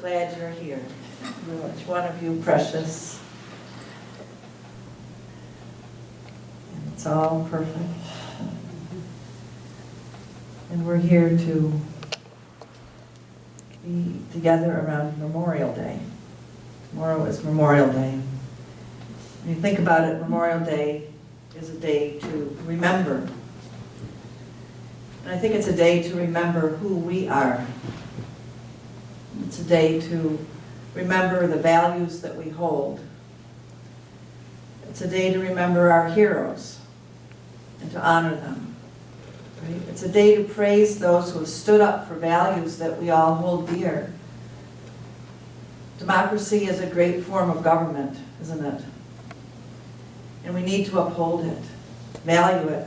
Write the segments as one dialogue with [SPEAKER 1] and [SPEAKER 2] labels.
[SPEAKER 1] glad you're here. Each one of you precious. And it's all perfect. And we're here to be together around Memorial Day. Tomorrow is Memorial Day. When you think about it, Memorial Day is a day to remember. And I think it's a day to remember who we are. It's a day to remember the values that we hold. It's a day to remember our heroes and to honor them. Right? It's a day to praise those who have stood up for values that we all hold dear. Democracy is a great form of government, isn't it? And we need to uphold it, value it.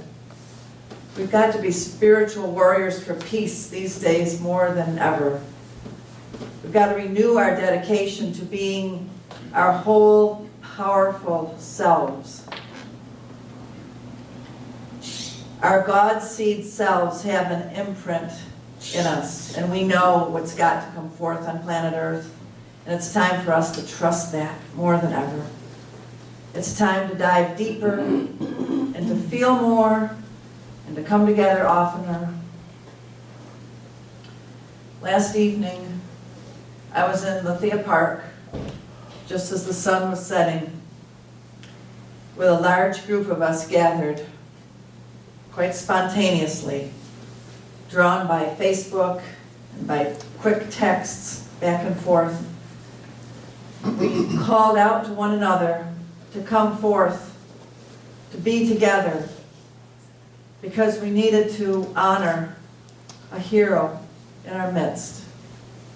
[SPEAKER 1] We've got to be spiritual warriors for peace these days more than ever. We've got to renew our dedication to being our whole, powerful selves. Our God-seed selves have an imprint in us, and we know what's got to come forth on planet Earth. And it's time for us to trust that more than ever. It's time to dive deeper and to feel more and to come together oftener. Last evening, I was in Lithia Park, just as the sun was setting, with a large group of us gathered, quite spontaneously, drawn by Facebook and by quick texts back and forth. We called out to one another to come forth, to be together, because we needed to honor a hero in our midst,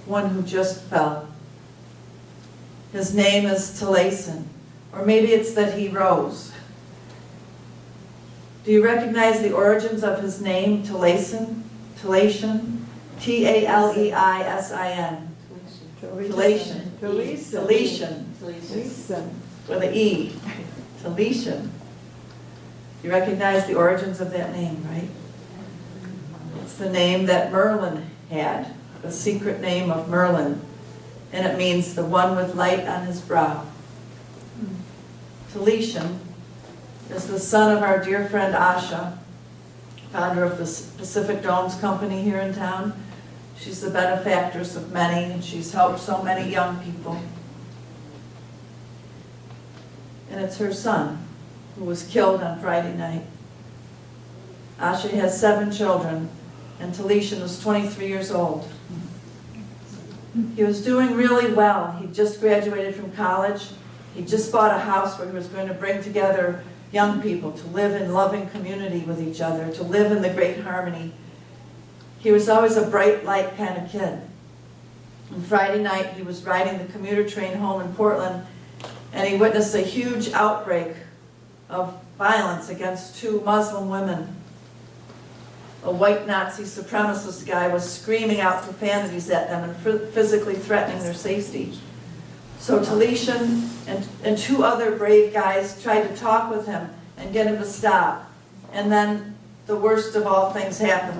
[SPEAKER 1] one who just fell. His name is Taliesin, or maybe it's that he rose. Do you recognize the origins of his name, Taliesin? Taliesin? T-A-L-E-I-S-I-N. Taliesin. Taliesin. With an E. Taliesin. You recognize the origins of that name, right? It's the name that Merlin had, the secret name of Merlin, and it means the one with light on his brow. Taliesin is the son of our dear friend Asha, founder of the Pacific Domes Company here in town. She's the benefactress of many, and she's helped so many young people. And it's her son who was killed on Friday night. Asha has 7 children, and Taliesin was 23 years old. He was doing really well. He just graduated from college. He just bought a house where he was going to bring together young people to live in loving community with each other, to live in the great harmony. He was always a bright light kind of kid. On Friday night, he was riding the commuter train home in Portland, and he witnessed a huge outbreak of violence against 2 Muslim women. A white Nazi supremacist guy was screaming out profanities at them and physically threatening their safety. So Taliesin and 2 other brave guys tried to talk with him and get him to stop. And then the worst of all things happened.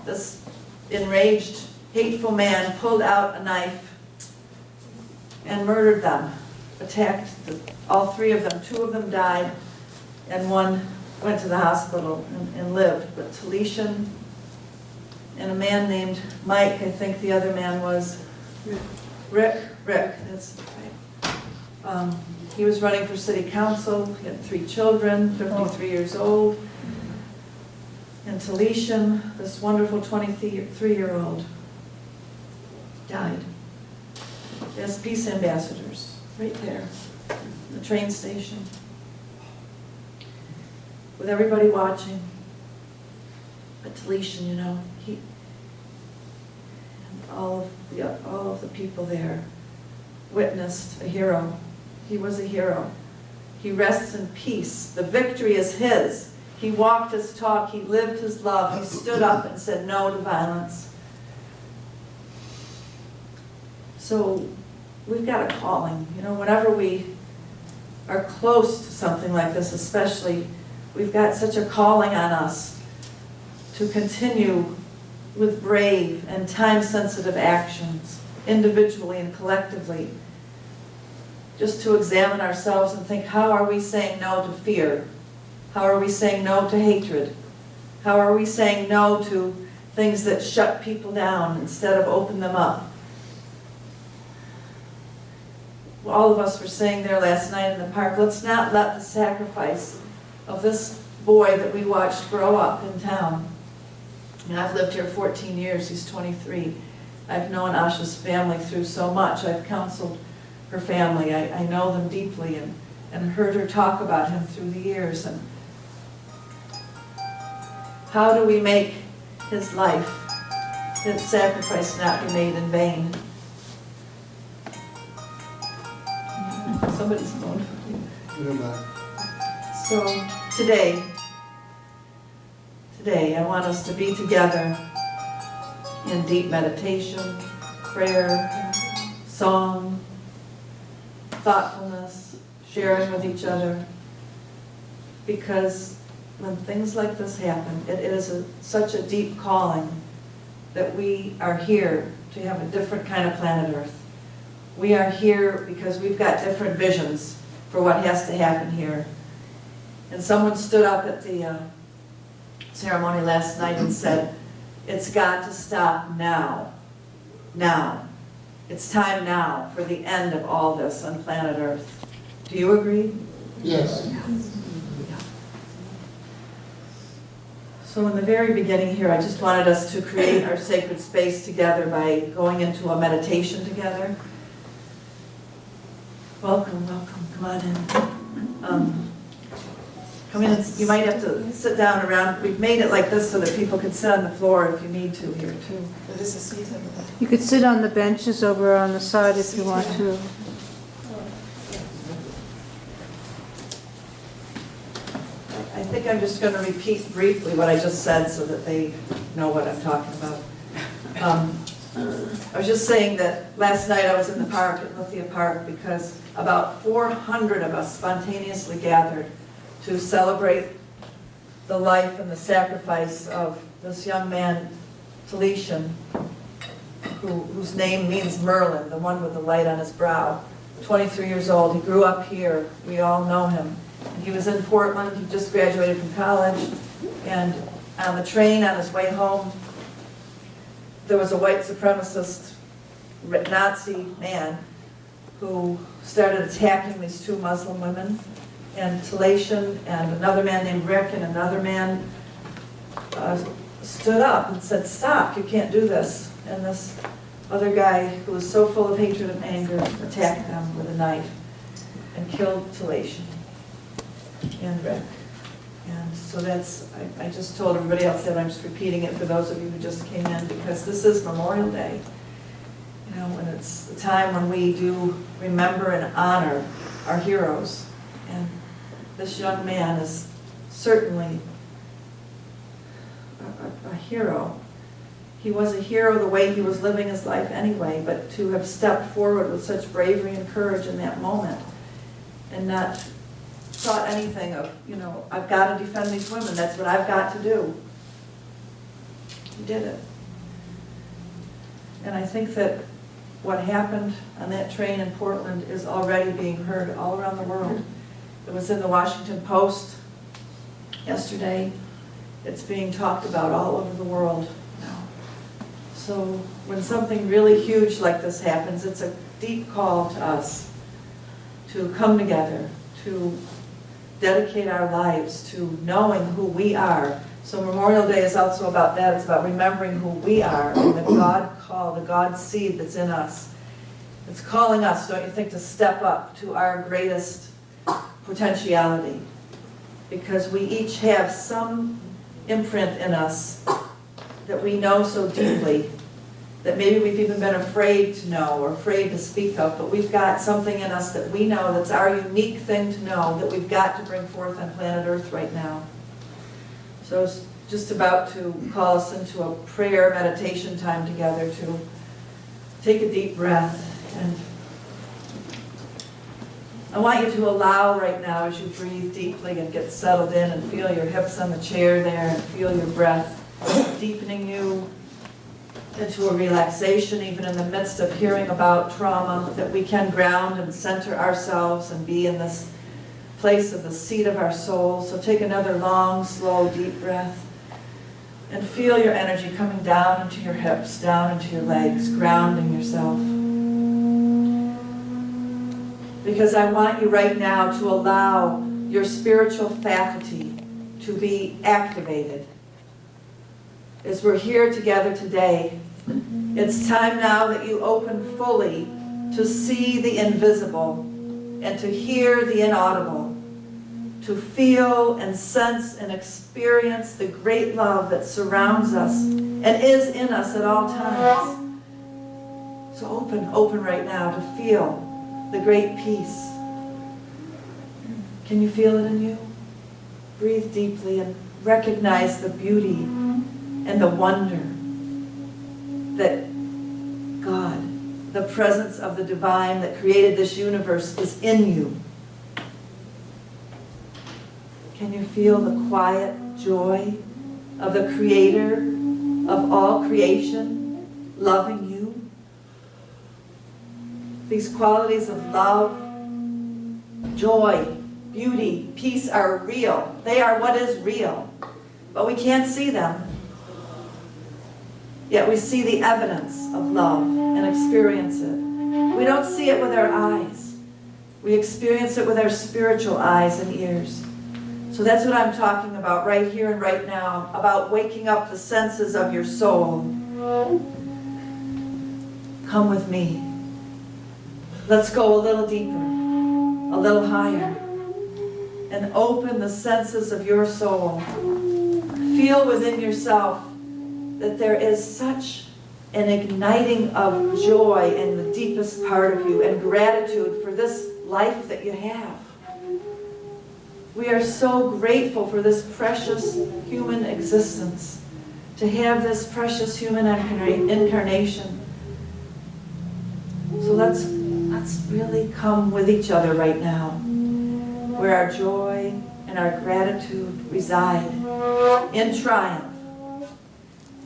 [SPEAKER 1] This enraged, hateful man pulled out a knife and murdered them, attacked all 3 of them. 2 of them died, and 1 went to the hospital and lived. But Taliesin and a man named Mike, I think the other man was Rick, that's right. He was running for city council. He had 3 children, 53 years old. And Taliesin, this wonderful 23-year-old, died. As peace ambassadors, right there, the train station, with everybody watching. But Taliesin, you know, he and all of the people there witnessed a hero. He was a hero. He rests in peace. The victory is his. He walked his talk. He lived his love. He stood up and said no to violence. So we've got a calling. You know, whenever we are close to something like this, especially, we've got such a calling on us to continue with brave and time-sensitive actions. individually and collectively, just to examine ourselves and think, how are we saying no to fear? How are we saying no to hatred? How are we saying no to things that shut people down instead of open them up? All of us were saying there last night in the park, let's not let the sacrifice of this boy that we watched grow up in town. And I've lived here 14 years, he's 23. I've known Asha's family through so much. I've counseled her family. I know them deeply and heard her talk about him through the years. And how do we make his life, his sacrifice not be made in vain? Somebody's phone. So today I want us to be together in deep meditation, prayer, song, thoughtfulness, sharing with each other. Because when things like this happen, it is such a deep calling that we are here to have a different kind of planet Earth. We are here because we've got different visions for what has to happen here. And someone stood up at the ceremony last night and said, it's got to stop now. Now. It's time now for the end of all this on planet Earth. Do you agree?
[SPEAKER 2] Yes.
[SPEAKER 1] So in the very beginning here, I just wanted us to create our sacred space together by going into a meditation together. Welcome, welcome, come on in. Come in, you might have to sit down around, we've made it like this so that people can sit on the floor if you need to here too.
[SPEAKER 3] This is seat over there.
[SPEAKER 4] You could sit on the benches over on the side if you want to.
[SPEAKER 1] I think I'm just going to repeat briefly what I just said so that they know what I'm talking about. I was just saying that last night I was in the park at Lithia Park because about 400 of us spontaneously gathered to celebrate the life and the sacrifice of this young man, Talishan, whose name means Merlin, the one with the light on his brow. 23 years old, he grew up here, we all know him. He was in Portland, he just graduated from college, and on the train on his way home, there was a white supremacist Nazi man who started attacking these two Muslim women, and Talishan and another man named Rick and another man stood up and said, stop, you can't do this. And this other guy who was so full of hatred and anger attacked them with a knife and killed Talishan and Rick. And so that's, I just told everybody else that, I'm just repeating it for those of you who just came in, because this is Memorial Day. You know, and it's the time when we do remember and honor our heroes. And this young man is certainly a hero. He was a hero the way he was living his life anyway, but to have stepped forward with such bravery and courage in that moment and not thought anything of, you know, I've got to defend these women, that's what I've got to do. He did it. And I think that what happened on that train in Portland is already being heard all around the world. It was in the Washington Post yesterday. It's being talked about all over the world now. So when something really huge like this happens, it's a deep call to us to come together, to dedicate our lives to knowing who we are. So Memorial Day is also about that. It's about remembering who we are and the God call, the God seed that's in us. It's calling us, don't you think, to step up to our greatest potentiality. Because we each have some imprint in us that we know so deeply that maybe we've even been afraid to know or afraid to speak of, but we've got something in us that we know that's our unique thing to know that we've got to bring forth on planet Earth right now. So I was just about to call us into a prayer meditation time together to take a deep breath. And I want you to allow right now, as you breathe deeply and get settled in and feel your hips on the chair there and feel your breath deepening you, into a relaxation, even in the midst of hearing about trauma, that we can ground and center ourselves and be in this place of the seat of our soul. So take another long, slow, deep breath and feel your energy coming down into your hips, down into your legs, grounding yourself. Because I want you right now to allow your spiritual faculty to be activated. As we're here together today, it's time now that you open fully to see the invisible and to hear the inaudible, to feel and sense and experience the great love that surrounds us and is in us at all times. So open right now to feel the great peace. Can you feel it in you? Breathe deeply and recognize the beauty and the wonder that God, the presence of the divine that created this universe, is in you. Can you feel the quiet joy of the creator of all creation loving you? These qualities of love, joy, beauty, peace are real. They are what is real. But we can't see them. Yet we see the evidence of love and experience it. We don't see it with our eyes. We experience it with our spiritual eyes and ears. So that's what I'm talking about right here and right now, about waking up the senses of your soul. Come with me. Let's go a little deeper, a little higher, and open the senses of your soul. Feel within yourself that there is such an igniting of joy in the deepest part of you and gratitude for this life that you have. We are so grateful for this precious human existence, to have this precious human incarnation. So let's really come with each other right now, where our joy and our gratitude reside, in triumph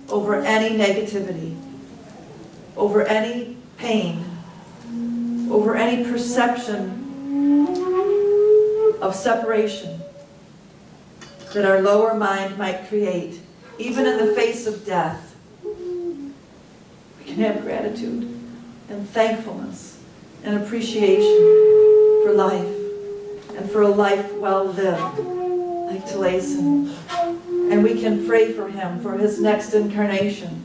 [SPEAKER 1] over any negativity, over any pain, over any perception of separation that our lower mind might create. Even in the face of death, we can have gratitude and thankfulness and appreciation for life and for a life well lived, like Taliesin. And we can pray for him for his next incarnation.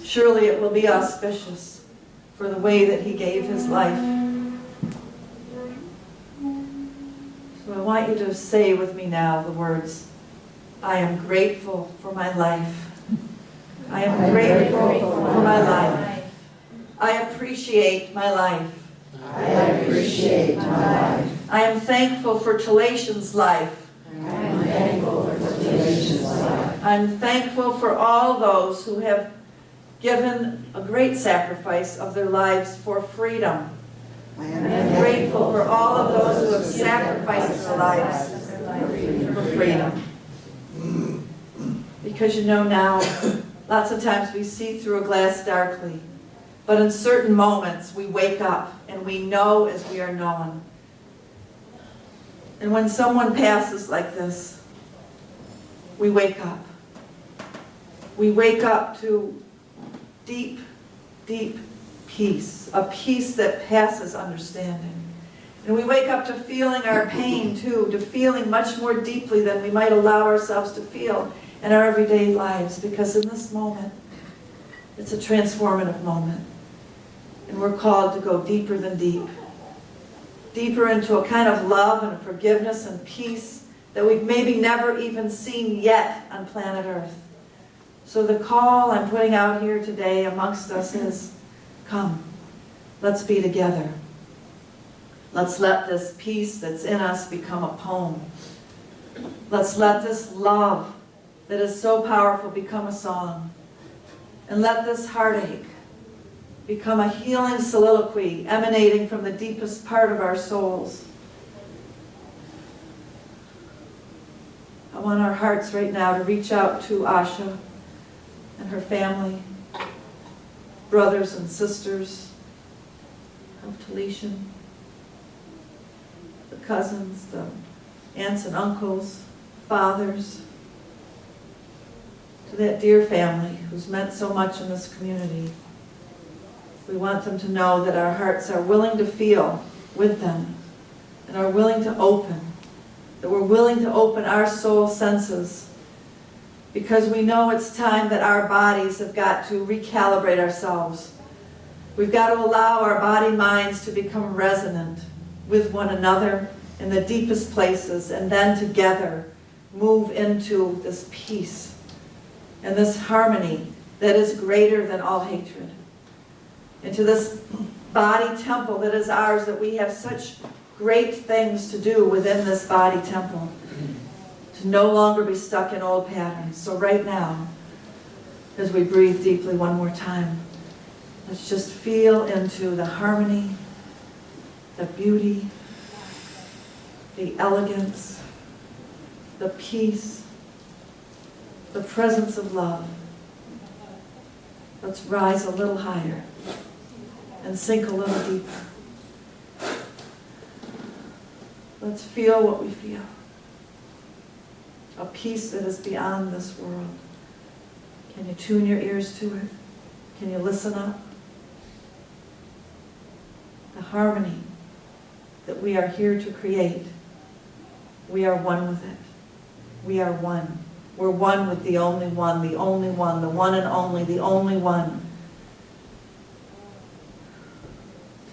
[SPEAKER 1] Surely it will be auspicious for the way that he gave his life. So I want you to say with me now the words, I am grateful for my life. I am grateful for my life. I appreciate my life.
[SPEAKER 2] I appreciate my life.
[SPEAKER 1] I am thankful for Taliesin's life.
[SPEAKER 2] I am thankful for Taliesin's life.
[SPEAKER 1] I'm thankful for all those who have given a great sacrifice of their lives for freedom.
[SPEAKER 2] I
[SPEAKER 1] I'm
[SPEAKER 2] am
[SPEAKER 1] grateful for all of those who have sacrificed their lives for freedom. Because you know now, lots of times we see through a glass darkly, but in certain moments we wake up and we know as we are known. And when someone passes like this, we wake up. We wake up to deep, deep peace, a peace that passes understanding. And we wake up to feeling our pain too, to feeling much more deeply than we might allow ourselves to feel in our everyday lives, because in this moment, it's a transformative moment. And we're called to go deeper than deep. Deeper into a kind of love and forgiveness and peace that we've maybe never even seen yet on planet Earth. So the call I'm putting out here today amongst us is, come, let's be together. Let's let this peace that's in us become a poem. Let's let this love that is so powerful become a song. And let this heartache become a healing soliloquy emanating from the deepest part of our souls. I want our hearts right now to reach out to Asha and her family brothers and sisters of Taliesin, the cousins, the aunts and uncles, fathers, to that dear family who's meant so much in this community. We want them to know that our hearts are willing to feel with them and are willing to open, that we're willing to open our soul senses, because we know it's time that our bodies have got to recalibrate ourselves. We've got to allow our body minds to become resonant with one another in the deepest places, and then together move into this peace and this harmony that is greater than all hatred. Into this body temple that is ours, that we have such great things to do within this body temple, to no longer be stuck in old patterns. So right now, as we breathe deeply one more time, let's just feel into the harmony, the beauty, the elegance, the peace, the presence of love. Let's rise a little higher and sink a little deeper. Let's feel what we feel. A peace that is beyond this world. Can you tune your ears to it? Can you listen up? The harmony that we are here to create, we are one with it. We are one. We're one with the only one, the only one, the one and only, the only one.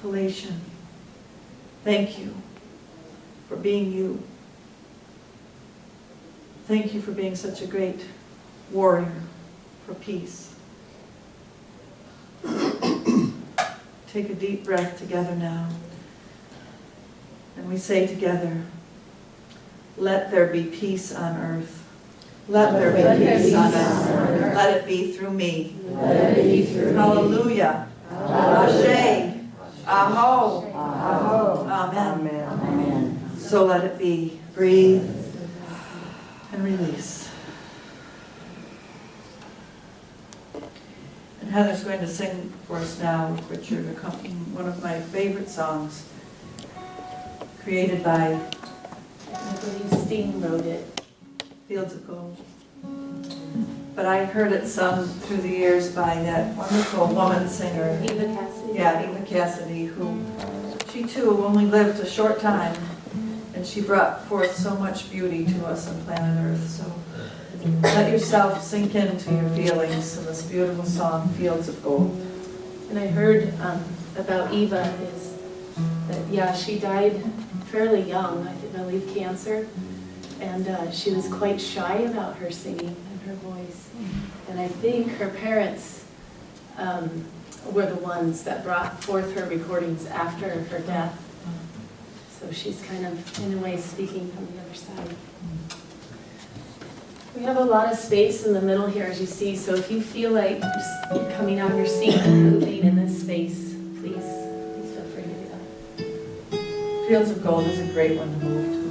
[SPEAKER 1] Taliesin, thank you for being you. Thank you for being such a great warrior for peace. Take a deep breath together now. And we say together, let there be peace on earth. Let there be peace on earth. Let it be through me.
[SPEAKER 2] Let it be through me.
[SPEAKER 1] Hallelujah. Ashe. Aho.
[SPEAKER 2] Aho.
[SPEAKER 1] Amen.
[SPEAKER 2] Amen.
[SPEAKER 1] So let it be. Breathe and release. And Heather's going to sing for us now, Richard, accompanying one of my favorite songs, created by,
[SPEAKER 3] I believe Sting wrote it.
[SPEAKER 1] Fields of Gold. But I heard it sung through the years by that wonderful woman singer,
[SPEAKER 3] Eva Cassidy.
[SPEAKER 1] yeah, Eva Cassidy, who she too only lived a short time, and she brought forth so much beauty to us on planet Earth. So let yourself sink into your feelings in this beautiful song, Fields of Gold.
[SPEAKER 3] And I heard about Eva is that, yeah, she died fairly young, I believe cancer, and she was quite shy about her singing and her voice. And I think her parents were the ones that brought forth her recordings after her death. So she's kind of, in a way, speaking from the other side. We have a lot of space in the middle here, as you see, so if you feel like just coming out of your seat and moving in this space, please feel free to do that.
[SPEAKER 1] Fields of Gold is a great one to move to.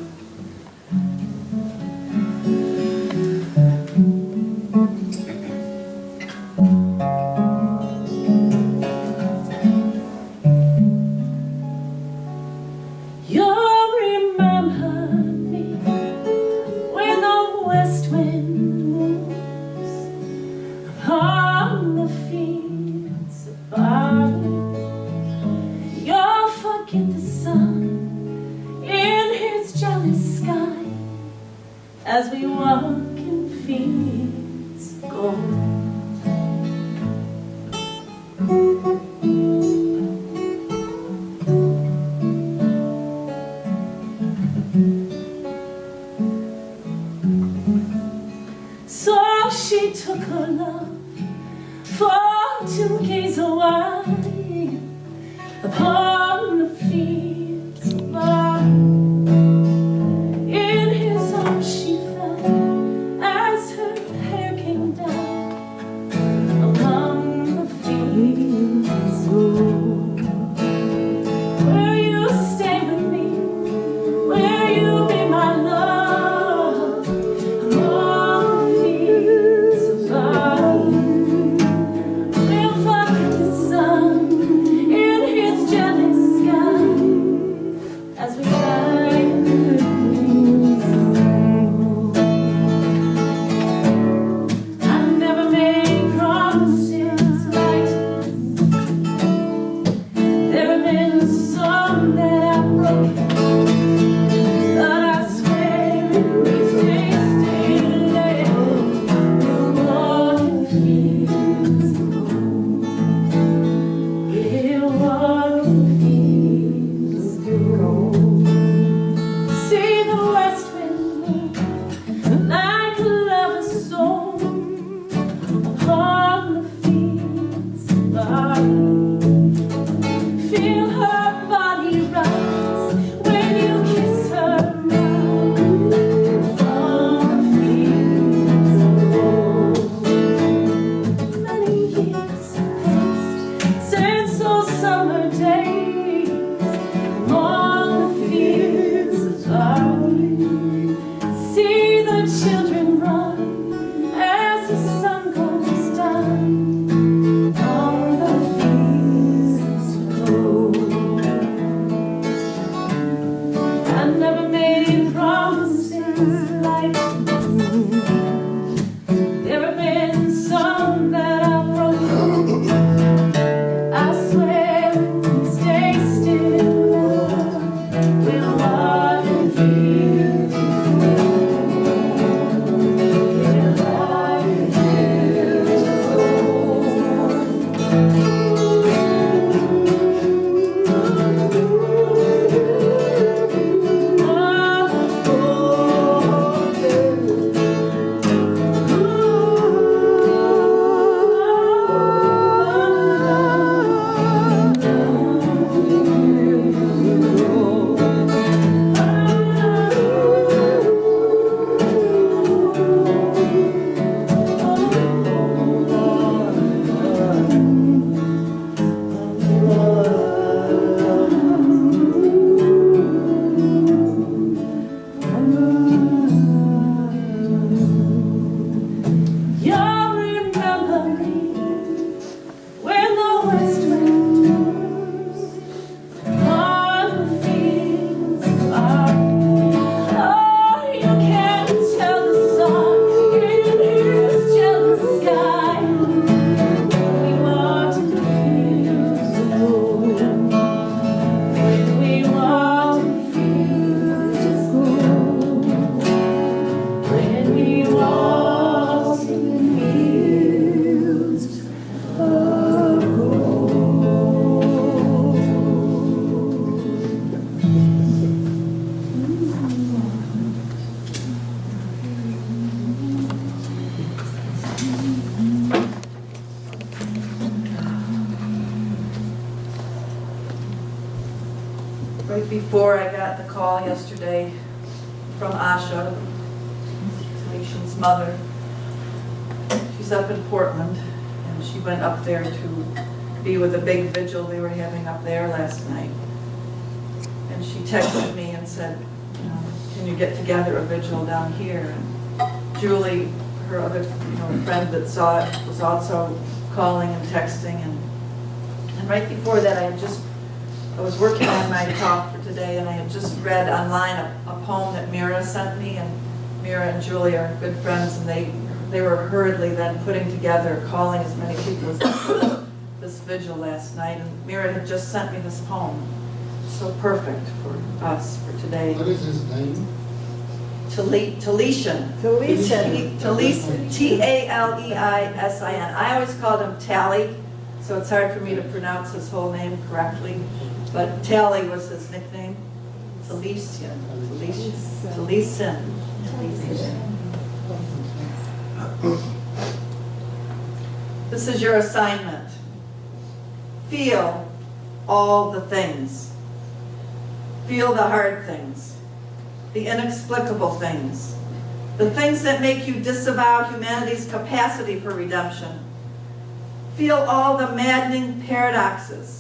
[SPEAKER 3] You'll remember me when the west wind moves upon the fields of barley. You'll forget the sun in his jealous sky as we walk in fields of gold. So she took her love for to gaze a while upon the fields of barley. In his arms she fell walk in fields of gold. See the west wind blow like a lover's soul upon the fields of barley. Feel her body rise when you kiss her mouth on the fields of gold. Many years have passed since those summer days among the fields of barley. See the children run as the sun goes down on the fields of gold. I never made any promises like there have been some that I've broken. I swear we stay still. We'll walk in fields of gold. We'll walk in fields of You'll remember me when the west wind blows on the fields of barley. Oh, you can tell the sun in his jealous sky when we walked in the fields of gold. When we walked in fields of gold. When we walked in fields of
[SPEAKER 1] Right before I got the call yesterday from Asha, Talisha's mother. She's up in Portland, and she went up there to be with a big vigil they were having up there last night. And she texted me and said, can you get together a vigil down here? And Julie, her other friend that saw it, was also calling and texting. And right before that, I was working on my talk for today, and I had just read online a poem that Mira sent me, and Mira and Julie are good friends, and they were hurriedly then putting together, calling as many people as they could this vigil last night, and Mira had just sent me this poem. So perfect for us for today.
[SPEAKER 2] What is his name?
[SPEAKER 1] Talesian. T-A-L-E-I-S-I-N. I always called him Tally, so it's hard for me to pronounce his whole name correctly. But Tally was his nickname. Talesian. This is your assignment. Feel all the things. Feel the hard things, the inexplicable things, the things that make you disavow humanity's capacity for redemption. Feel all the maddening paradoxes.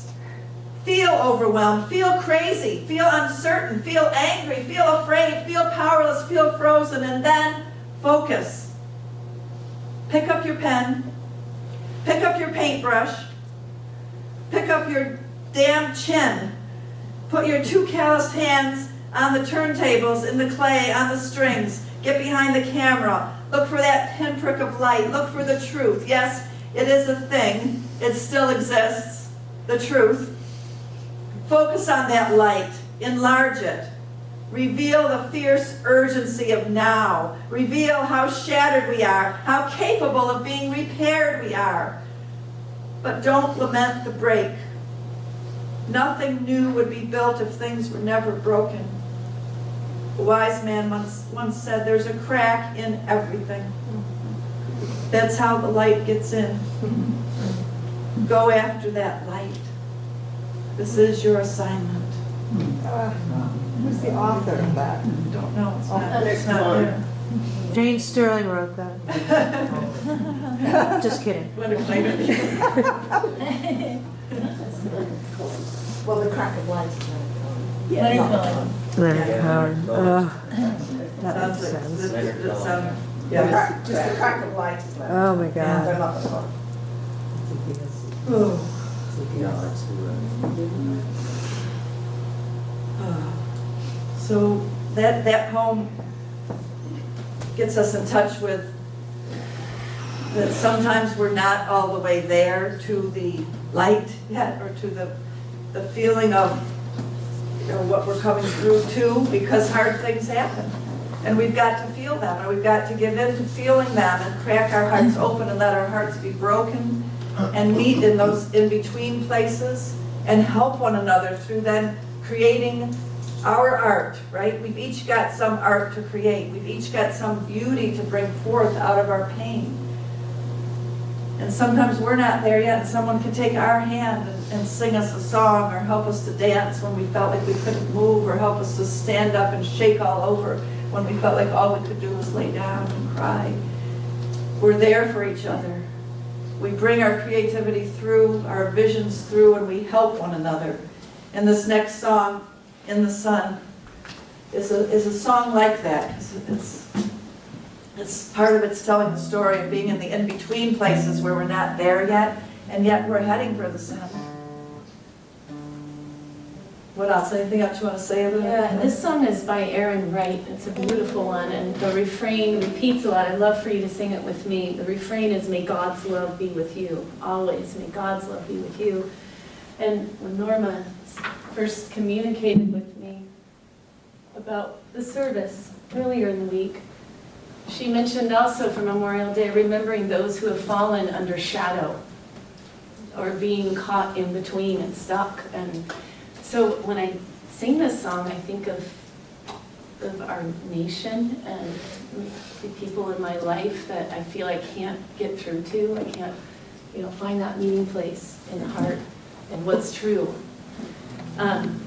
[SPEAKER 1] Feel overwhelmed, feel crazy, feel uncertain, feel angry, feel afraid, feel powerless, feel frozen, and then focus. Pick up your pen, pick up your paintbrush, pick up your damn chin, put your two calloused hands on the turntables, in the clay, on the strings, get behind the camera, look for that pinprick of light, look for the truth. Yes, it is a thing, it still exists, the truth. Focus on that light, enlarge it. Reveal the fierce urgency of now. Reveal how shattered we are, how capable of being repaired we are. But don't lament the break. Nothing new would be built if things were never broken. A wise man once said, there's a crack in everything. That's how the light gets in. Go after that light. This is your assignment.
[SPEAKER 2] Who's the author of that?
[SPEAKER 1] Don't know. It's
[SPEAKER 3] Leonard
[SPEAKER 1] not there.
[SPEAKER 4] Jane Sterling wrote that. Just kidding.
[SPEAKER 1] Leonard Cohen.
[SPEAKER 2] Well, the crack of light is
[SPEAKER 3] Leonard Cohen.
[SPEAKER 4] Leonard Cohen. That
[SPEAKER 1] Sounds
[SPEAKER 4] makes
[SPEAKER 1] like-
[SPEAKER 4] sense.
[SPEAKER 1] that sounds-
[SPEAKER 2] Yeah,
[SPEAKER 1] yeah.
[SPEAKER 2] just the crack of light is Leonard.
[SPEAKER 4] Oh my
[SPEAKER 2] Yeah,
[SPEAKER 4] God.
[SPEAKER 2] they're not the one.
[SPEAKER 1] Oh. So that home gets us in touch with that sometimes we're not all the way there to the light yet, or to the feeling of what we're coming through to, because hard things happen. And we've got to feel them, and we've got to give in to feeling them and crack our hearts open and let our hearts be broken and meet in those in-between places and help one another through then creating our art, right? We've each got some art to create. We've each got some beauty to bring forth out of our pain. And sometimes we're not there yet, and someone can take our hand and sing us a song or help us to dance when we felt like we couldn't move, or help us to stand up and shake all over when we felt like all we could do was lay down and cry. We're there for each other. We bring our creativity through, our visions through, and we help one another. And this next song, In the Sun, is a song like that. It's part of it's telling the story of being in the in-between places where we're not there yet, and yet we're heading for the sun. What else? Anything else you want to say about it?
[SPEAKER 3] Yeah, this song is by Aaron Wright. It's a beautiful one, and the refrain repeats a lot. I'd love for you to sing it with me. The refrain is, may God's love be with you. Always, may God's love be with you. And when Norma first communicated with me about the service earlier in the week, she mentioned also for Memorial Day, remembering those who have fallen under shadow or being caught in between and stuck. And so when I sing this song, I think of our nation and the people in my life that I feel I can't get through to. I can't, find that meeting place in the heart and what's true.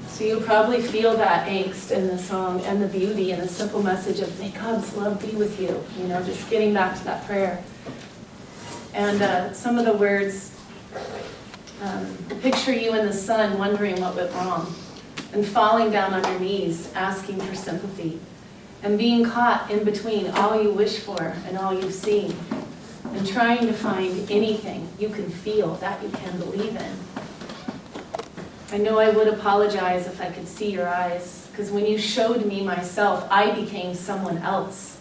[SPEAKER 3] So you'll probably feel that angst in the song and the beauty and the simple message of may God's love be with you, just getting back to that prayer. And some of the words, picture you in the sun wondering what went wrong, and falling down on your knees asking for sympathy, and being caught in between all you wish for and all you've seen, and trying to find anything you can feel that you can believe in. I know I would apologize if I could see your eyes, because when you showed me myself, I became someone else.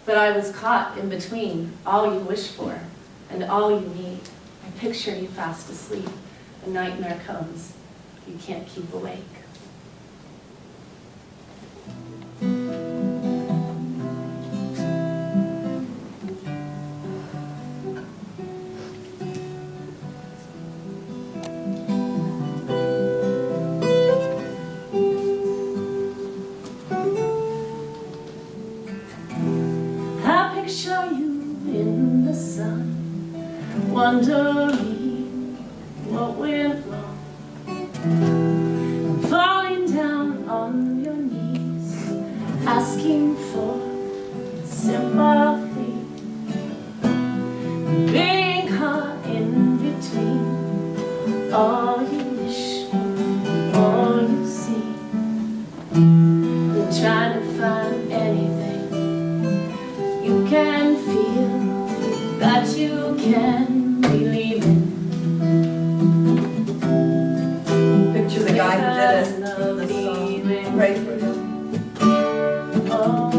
[SPEAKER 3] But I was caught in between all you wish for and all you need. I picture you fast asleep. A nightmare comes. You can't keep awake. Picture you in the sun, wondering what went wrong, falling down on your knees, asking for sympathy, being caught in between all you wish for, all you see, and trying to find anything you can feel that you can believe in.
[SPEAKER 1] Picture the guy who did it in this song. Pray for him.
[SPEAKER 3] Oh,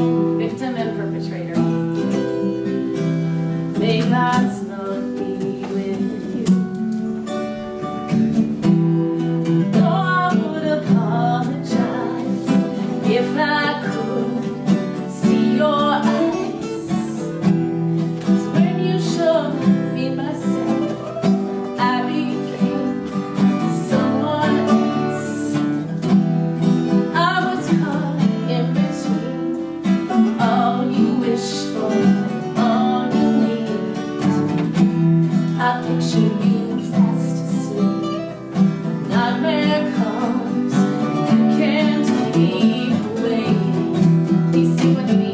[SPEAKER 3] keep waiting. Please sing with me.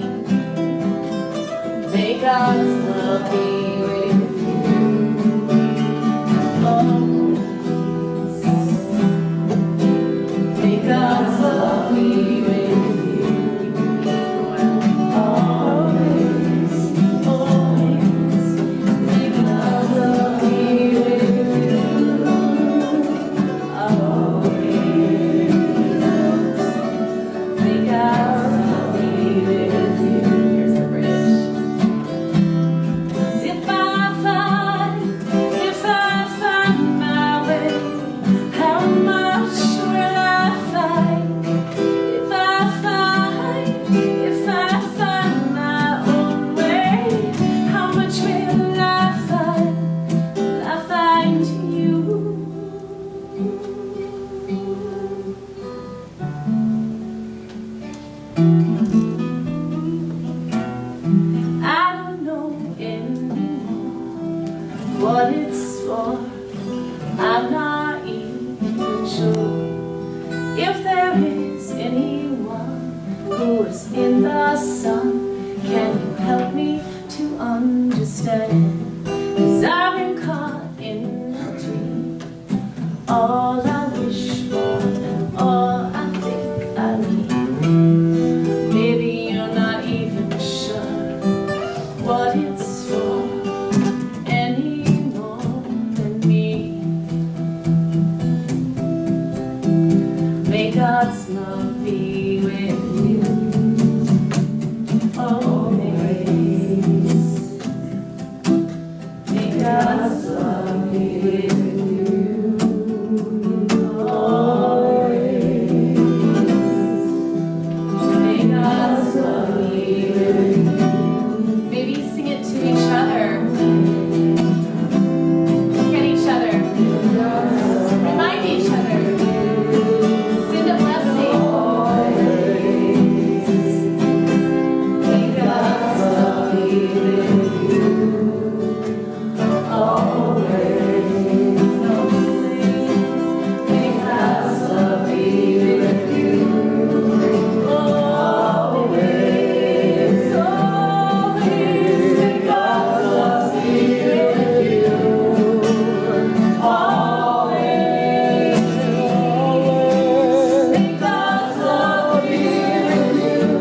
[SPEAKER 3] May God's love be with you always. May God's love be with you always, always. May God's love be with you always. May God's love be with you. Here's the bridge. If I find my way, how much will I find? If I find my own way, how much will I find? Will I find you? I don't know anymore what it's for. I'm not even sure if there is anyone who is in the sun. Can you help me to understand? 'Cause I've been caught in a dream. All I wish for and all I think I need. Maybe you're not even sure what it's for any more than me. May God's love be with you always. May God's love be with you always. May God's love be with you. Maybe sing it to each other. Look at each other. Remind each other. Send a blessing. May God's love be with you always, always. May God's love be with you always, always. May God's love be with you always. May God's love be with you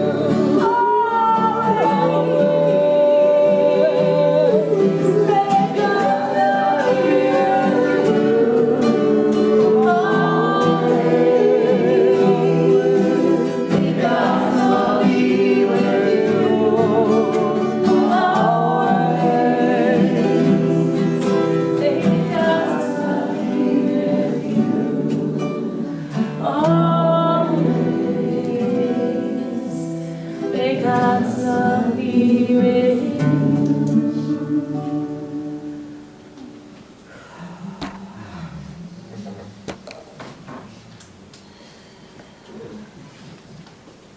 [SPEAKER 3] May God's love be with you.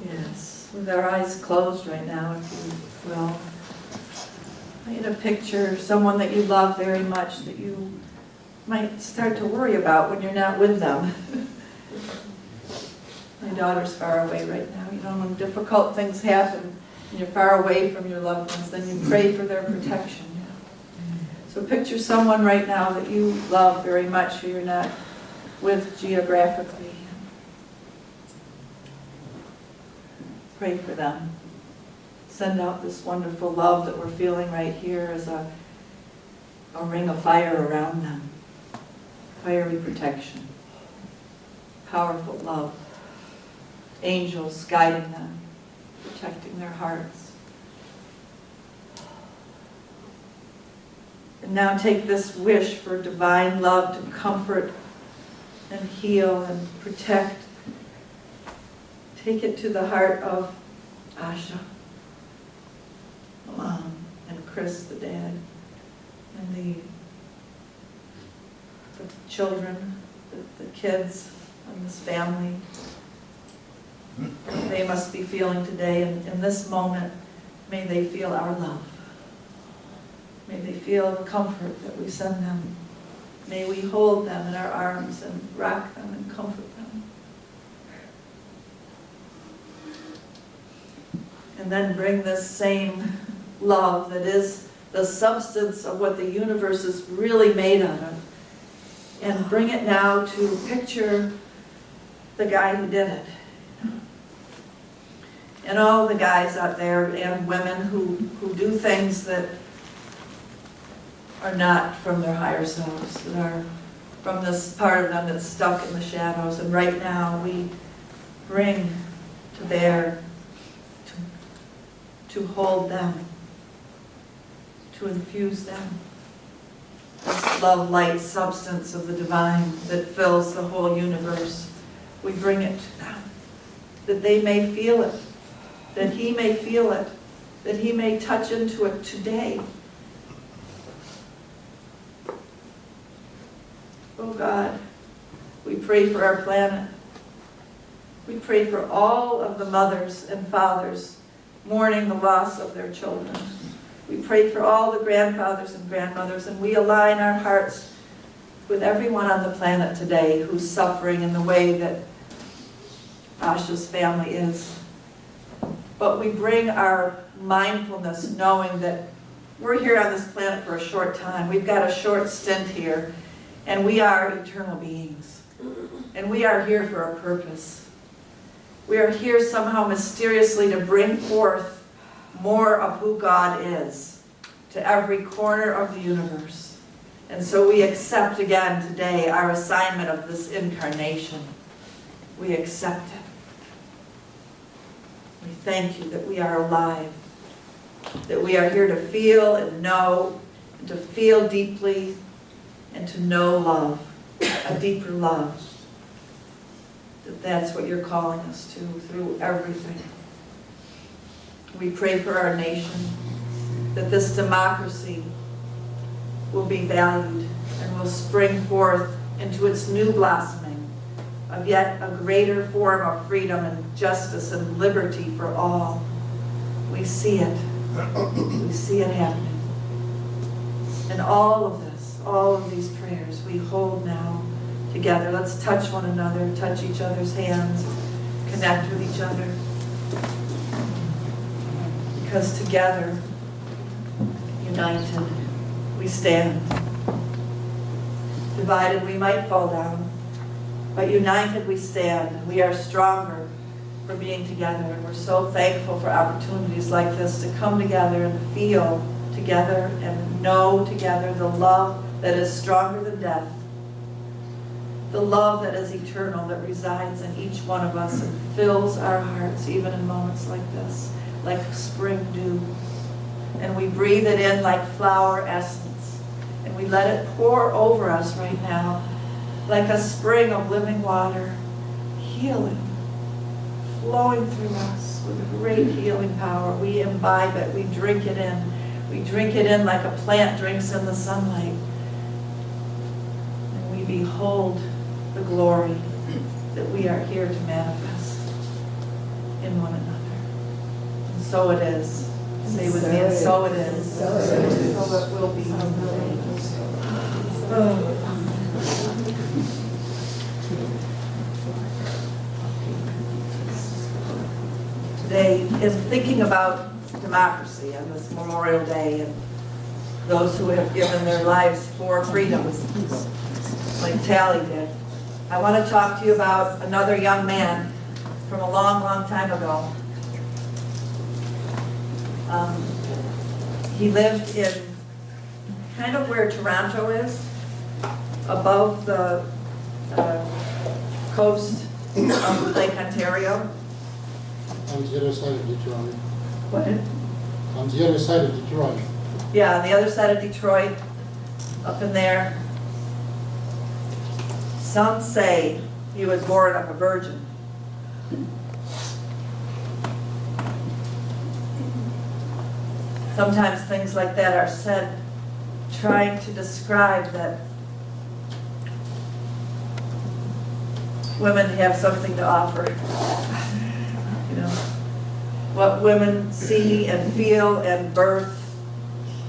[SPEAKER 1] Yes, with our eyes closed right now, if you will. I need a picture of someone that you love very much that you might start to worry about when you're not with them. My daughter's far away right now. You know, when difficult things happen and you're far away from your loved ones, then you pray for their protection. So picture someone right now that you love very much who you're not with geographically. Pray for them. Send out this wonderful love that we're feeling right here as a ring of fire around them. Fiery protection. Powerful love. Angels guiding them, protecting their hearts. And now take this wish for divine love to comfort and heal and protect. Take it to the heart of Asha, the mom, and Chris, the dad, and the children, the kids, and this family. They must be feeling today, and in this moment, may they feel our love. May they feel the comfort that we send them. May we hold them in our arms and rock them and comfort them. And then bring this same love that is the substance of what the universe is really made out of, and bring it now to picture the guy who did it. And all the guys out there and women who do things that are not from their higher selves, that are from this part of them that's stuck in the shadows. And right now we bring to bear, to hold them, to infuse them. This love, light, substance of the divine that fills the whole universe. We bring it to them, that they may feel it, that he may feel it, that he may touch into it today. Oh God, we pray for our planet. We pray for all of the mothers and fathers mourning the loss of their children. We pray for all the grandfathers and grandmothers, and we align our hearts with everyone on the planet today who's suffering in the way that Asha's family is. But we bring our mindfulness knowing that we're here on this planet for a short time. We've got a short stint here, and we are eternal beings. And we are here for a purpose. We are here somehow mysteriously to bring forth more of who God is to every corner of the universe. And so we accept again today our assignment of this incarnation. We accept it. We thank you that we are alive, that we are here to feel and know, and to feel deeply, and to know love, a deeper love. That's what you're calling us to through everything. We pray for our nation, that this democracy will be valued and will spring forth into its new blossoming of yet a greater form of freedom and justice and liberty for all. We see it. We see it happening. And all of this, all of these prayers we hold now together. Let's touch one another, touch each other's hands, connect with each other. Because together, united, we stand. Divided, we might fall down, but united we stand. We are stronger for being together, and we're so thankful for opportunities like this to come together and feel together and know together the love that is stronger than death. The love that is eternal, that resides in each one of us and fills our hearts even in moments like this, like spring dew. And we breathe it in like flower essence. And we let it pour over us right now, like a spring of living water, healing, flowing through us with great healing power. We imbibe it, we drink it in. We drink it in like a plant drinks in the sunlight. And we behold the glory that we are here to manifest in one another. And so it is. Say with me, and so it is. So it will be. Today is thinking about democracy on this Memorial Day and those who have given their lives for freedom, like Tally did. I want to talk to you about another young man from a long, long time ago. He lived in kind of where Toronto is, above the coast of Lake Ontario.
[SPEAKER 5] On the other side of Detroit.
[SPEAKER 1] What?
[SPEAKER 5] On the other side of Detroit.
[SPEAKER 1] Yeah, on the other side of Detroit, up in there. Some say he was born of a virgin. Sometimes things like that are said trying to describe that women have something to offer. You know, what women see and feel and birth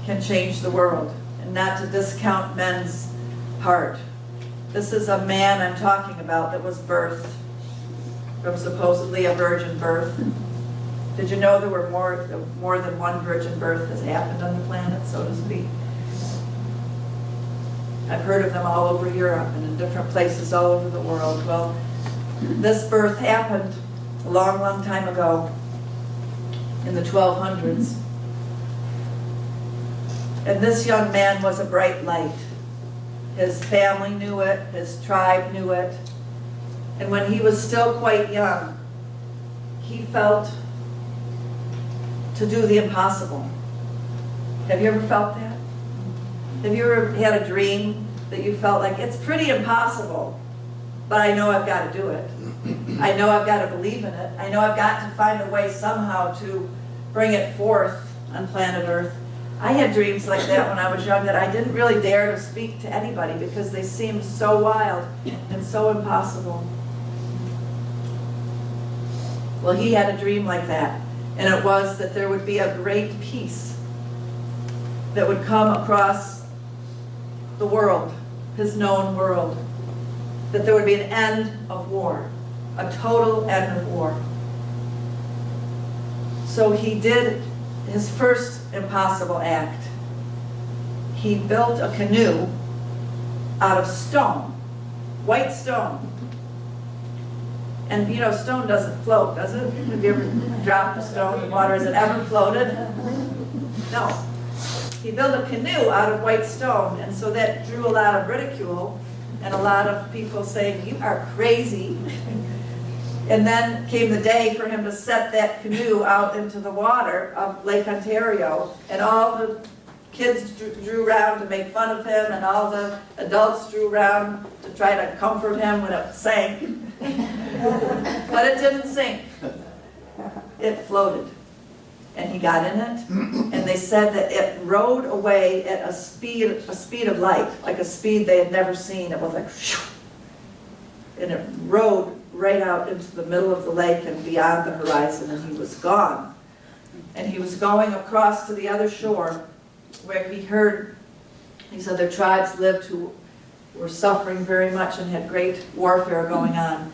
[SPEAKER 1] can change the world, and not to discount men's part. This is a man I'm talking about that was birthed from supposedly a virgin birth. Did you know there were more than one virgin birth has happened on the planet, so to speak? I've heard of them all over Europe and in different places all over the world. Well, this birth happened a long, long time ago in the 1200s. And this young man was a bright light. His family knew it, his tribe knew it. And when he was still quite young, he felt to do the impossible. Have you ever felt that? Have you ever had a dream that you felt like, it's pretty impossible, but I know I've got to do it. I know I've got to believe in it. I know I've got to find a way somehow to bring it forth on planet Earth. I had dreams like that when I was young that I didn't really dare to speak to anybody because they seemed so wild and so impossible. Well, he had a dream like that, and it was that there would be a great peace that would come across the world, his known world, that there would be an end of war, a total end of war. So he did his first impossible act. He built a canoe out of stone, white stone. And you know, stone doesn't float, does it? Have you ever dropped a stone in the water? Has it ever floated? No. He built a canoe out of white stone, and so that drew a lot of ridicule and a lot of people saying, you are crazy. And then came the day for him to set that canoe out into the water of Lake Ontario, and all the kids drew around to make fun of him, and all the adults drew around to try to comfort him when it sank. But it didn't sink. It floated. And he got in it, and they said that it rode away at a speed of light, like a speed they had never seen. It was like, shoo, and it rode right out into the middle of the lake and beyond the horizon, and he was gone. And he was going across to the other shore where he heard these other tribes lived who were suffering very much and had great warfare going on.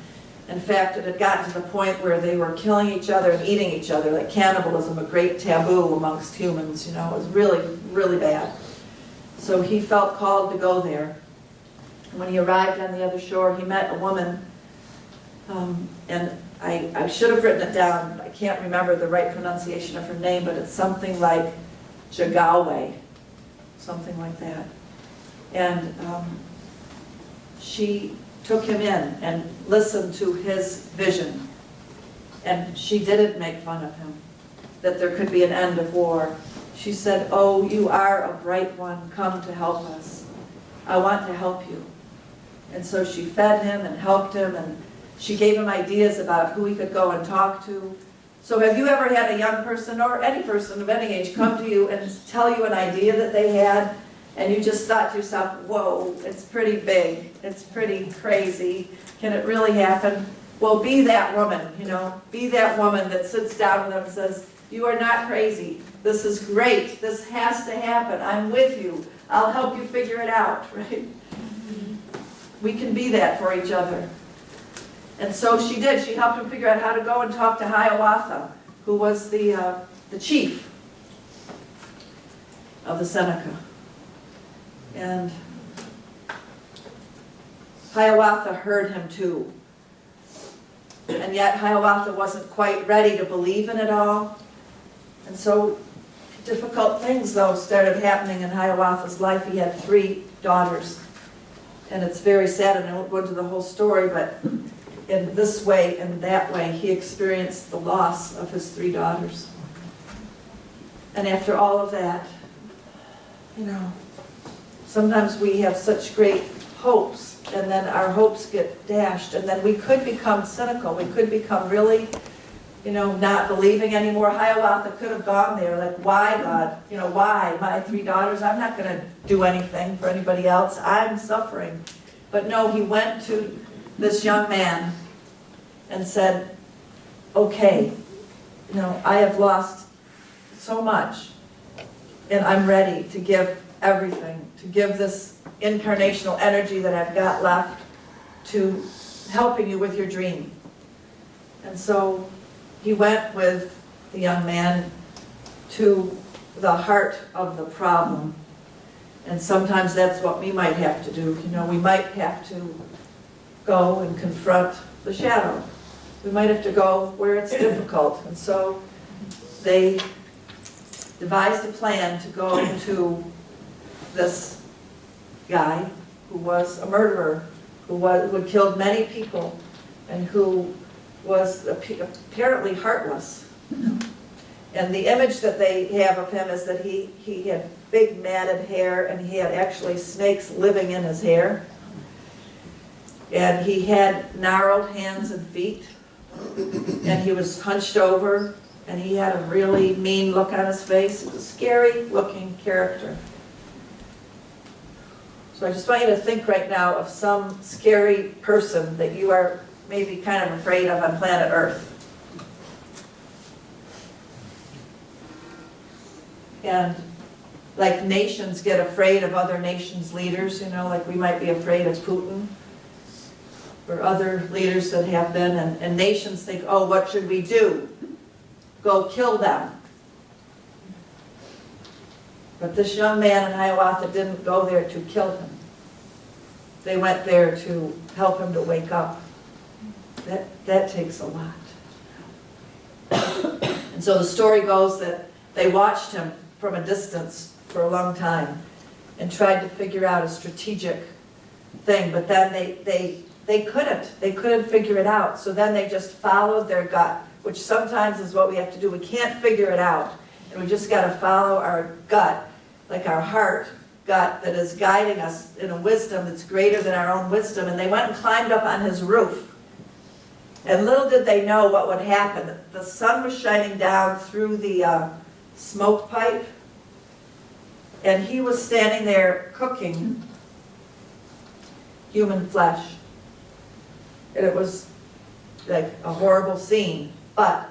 [SPEAKER 1] In fact, it had gotten to the point where they were killing each other and eating each other, like cannibalism, a great taboo amongst humans, you know. It was really, really bad. So he felt called to go there. And when he arrived on the other shore, he met a woman, and I should have written it down. I can't remember the right pronunciation of her name, but it's something like Jagawe, something like that. And she took him in and listened to his vision. And she didn't make fun of him, that there could be an end of war. She said, oh, you are a bright one, come to help us. I want to help you. And so she fed him and helped him, and she gave him ideas about who he could go and talk to. So have you ever had a young person, or any person of any age, come to you and tell you an idea that they had, and you just thought to yourself, whoa, it's pretty big, it's pretty crazy, can it really happen? Well, be that woman, you know, be that woman that sits down with them and says, you are not crazy, this is great, this has to happen, I'm with you, I'll help you figure it out, right? We can be that for each other. And so she did, she helped him figure out how to go and talk to Hiawatha, who was the chief of the Seneca. And Hiawatha heard him too. And yet Hiawatha wasn't quite ready to believe in it all. And so difficult things, though, started happening in Hiawatha's life. He had 3 daughters. And it's very sad, and I won't go into the whole story, but in this way and that way, he experienced the loss of his 3 daughters. And after all of that, you know, sometimes we have such great hopes, and then our hopes get dashed, and then we could become cynical. We could become really, you know, not believing anymore. Hiawatha could have gone there, like, why, God? You know, why? My 3 daughters, I'm not going to do anything for anybody else. I'm suffering. But no, he went to this young man and said, okay, you know, I have lost so much, and I'm ready to give everything, to give this incarnational energy that I've got left to helping you with your dream. And so he went with the young man to the heart of the problem. And sometimes that's what we might have to do. You know, we might have to go and confront the shadow. We might have to go where it's difficult. And so they devised a plan to go to this guy who was a murderer, who had killed many people, and who was apparently heartless. And the image that they have of him is that he had big matted hair, and he had actually snakes living in his hair. And he had gnarled hands and feet, and he was hunched over, and he had a really mean look on his face. It was a scary looking character. So I just want you to think right now of some scary person that you are maybe kind of afraid of on planet Earth. And like nations get afraid of other nations' leaders, you know, like we might be afraid of Putin or other leaders that have been, and nations think, oh, what should we do? Go kill them. But this young man in Hiawatha didn't go there to kill him. They went there to help him to wake up. That takes a lot. And so the story goes that they watched him from a distance for a long time and tried to figure out a strategic thing, but then they couldn't figure it out. So then they just followed their gut, which sometimes is what we have to do. We can't figure it out, and we just got to follow our gut, like our heart gut that is guiding us in a wisdom that's greater than our own wisdom. And they went and climbed up on his roof. And little did they know what would happen. The sun was shining down through the smoke pipe, and he was standing there cooking human flesh. And it was like a horrible scene, but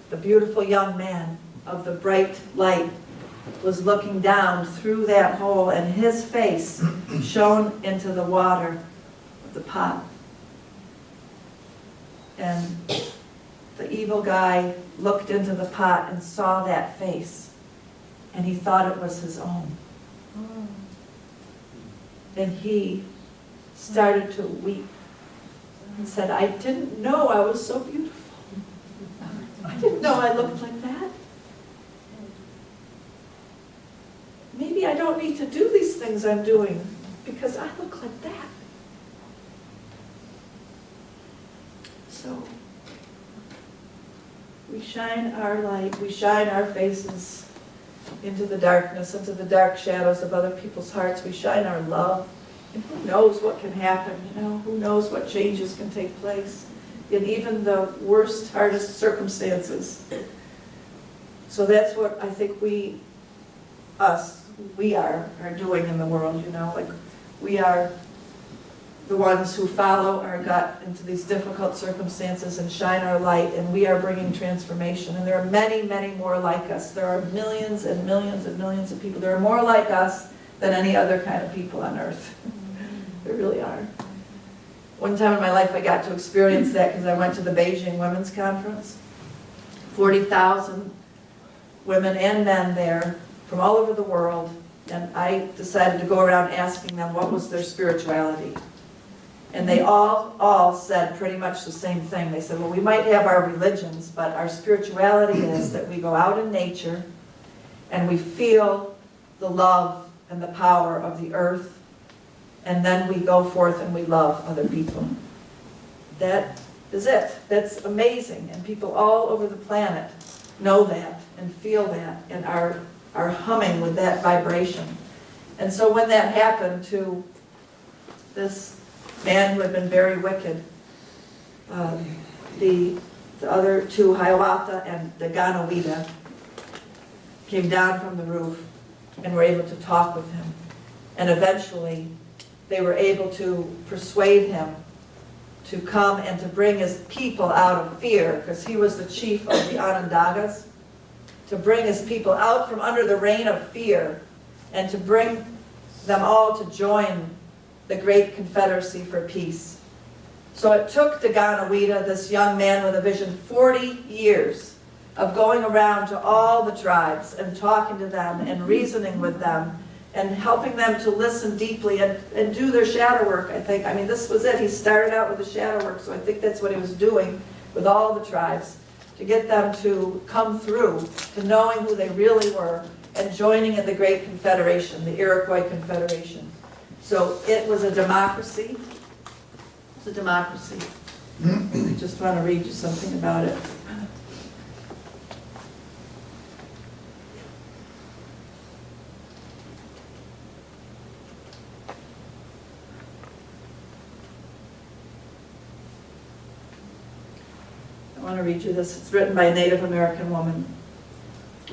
[SPEAKER 1] the beautiful young man of the bright light was looking down through that hole, and his face shone into the water of the pot. And the evil guy looked into the pot and saw that face, and he thought it was his own. And he started to weep and said, I didn't know I was so beautiful. I didn't know I looked like that. Maybe I don't need to do these things I'm doing because I look like that. So we shine our light, we shine our faces into the darkness, into the dark shadows of other people's hearts. We shine our love. And who knows what can happen, you know? Who knows what changes can take place in even the worst, hardest circumstances. So that's what I think we are doing in the world, you know? Like, we are the ones who follow our gut into these difficult circumstances and shine our light, and we are bringing transformation. And there are many, many more like us. There are millions and millions and millions of people. There are more like us than any other kind of people on earth. There really are. One time in my life I got to experience that because I went to the Beijing Women's Conference. 40,000 women and men there from all over the world, and I decided to go around asking them what was their spirituality. And they all said pretty much the same thing. They said, well, we might have our religions, but our spirituality is that we go out in nature and we feel the love and the power of the earth, and then we go forth and we love other people. That is it. That's amazing. And people all over the planet know that and feel that and are humming with that vibration. And so when that happened to this man who had been very wicked, the other two, Hiawatha and the Ganawida, came down from the roof and were able to talk with him. And eventually they were able to persuade him to come and to bring his people out of fear, because he was the chief of the Onondagas, to bring his people out from under the reign of fear and to bring them all to join the great confederacy for peace. So it took Daganawida, this young man with a vision, 40 years of going around to all the tribes and talking to them and reasoning with them and helping them to listen deeply and do their shadow work, I think. I mean, this was it. He started out with the shadow work, so I think that's what he was doing with all the tribes, to get them to come through to knowing who they really were and joining in the great confederation, the Iroquois Confederation. So it was a democracy. It was a democracy. I just want to read you something about it. I want to read you this. It's written by a Native American woman.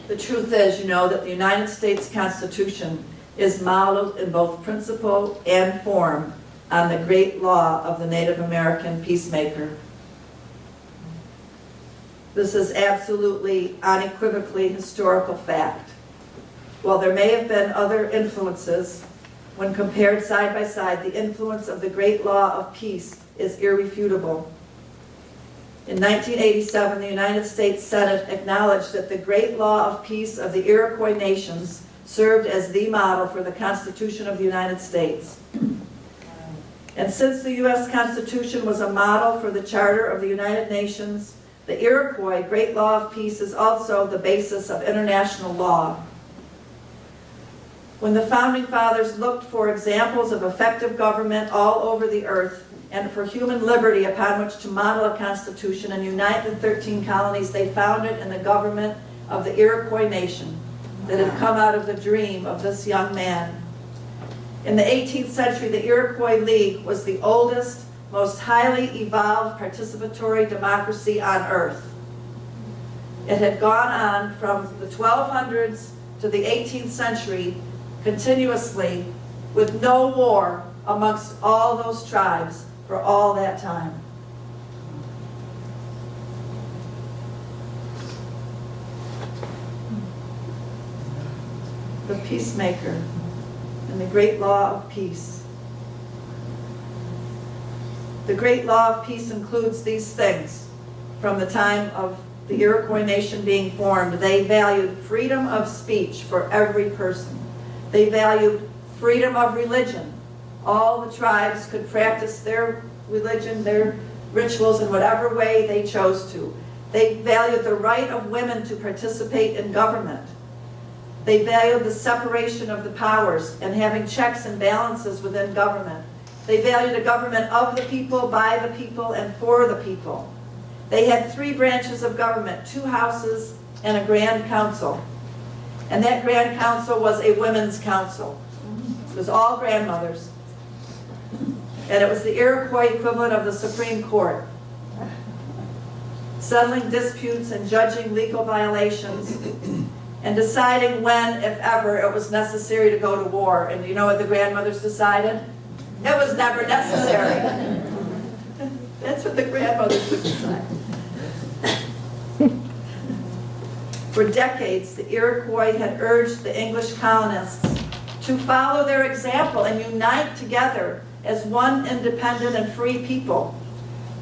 [SPEAKER 1] The truth is, you know, that the United States Constitution is modeled in both principle and form on the great law of the Native American peacemaker. This is absolutely, unequivocally historical fact. While there may have been other influences, when compared side by side, the influence of the great law of peace is irrefutable. In 1987, the United States Senate acknowledged that the great law of peace of the Iroquois nations served as the model for the Constitution of the United States. And since the U.S. Constitution was a model for the Charter of the United Nations, the Iroquois great law of peace is also the basis of international law. When the Founding Fathers looked for examples of effective government all over the earth, and for human liberty upon which to model a constitution and unite the 13 colonies, they found it in the government of the Iroquois nation that had come out of the dream of this young man. In the 18th century, the Iroquois League was the oldest, most highly evolved participatory democracy on earth. It had gone on from the 1200s to the 18th century continuously with no war amongst all those tribes for all that time. The peacemaker and the great law of peace. The great law of peace includes these things. From the time of the Iroquois nation being formed, they valued freedom of speech for every person. They valued freedom of religion. All the tribes could practice their religion, their rituals in whatever way they chose to. They valued the right of women to participate in government. They valued the separation of the powers and having checks and balances within government. They valued a government of the people, by the people, and for the people. They had 3 branches of government, 2 houses and a grand council. And that grand council was a women's council. It was all grandmothers. And it was the Iroquois equivalent of the Supreme Court, settling disputes and judging legal violations and deciding when, if ever, it was necessary to go to war. And you know what the grandmothers decided? It was never necessary. That's what the grandmothers would decide. For decades, the Iroquois had urged the English colonists to follow their example and unite together as one independent and free people.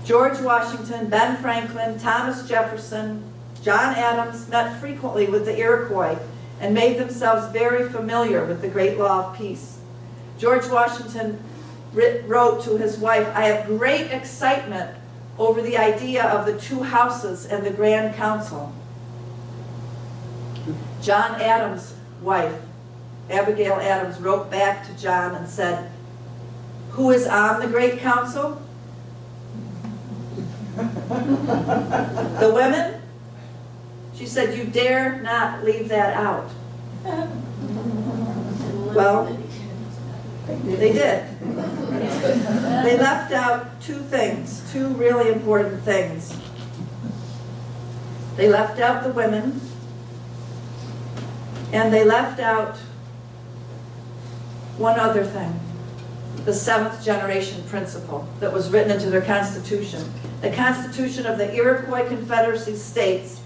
[SPEAKER 1] George Washington, Ben Franklin, Thomas Jefferson, John Adams met frequently with the Iroquois and made themselves very familiar with the great law of peace. George Washington wrote to his wife, "I have great excitement over the idea of the 2 houses and the Grand Council." John Adams' wife, Abigail Adams, wrote back to John and said, "Who is on the Great Council? The women?" She said, "You dare not leave that out." Well, they did. They left out 2 things, 2 really important things. They left out the women, and they left out one other thing. The 7th generation principle that was written into their Constitution. The Constitution of the Iroquois Confederacy states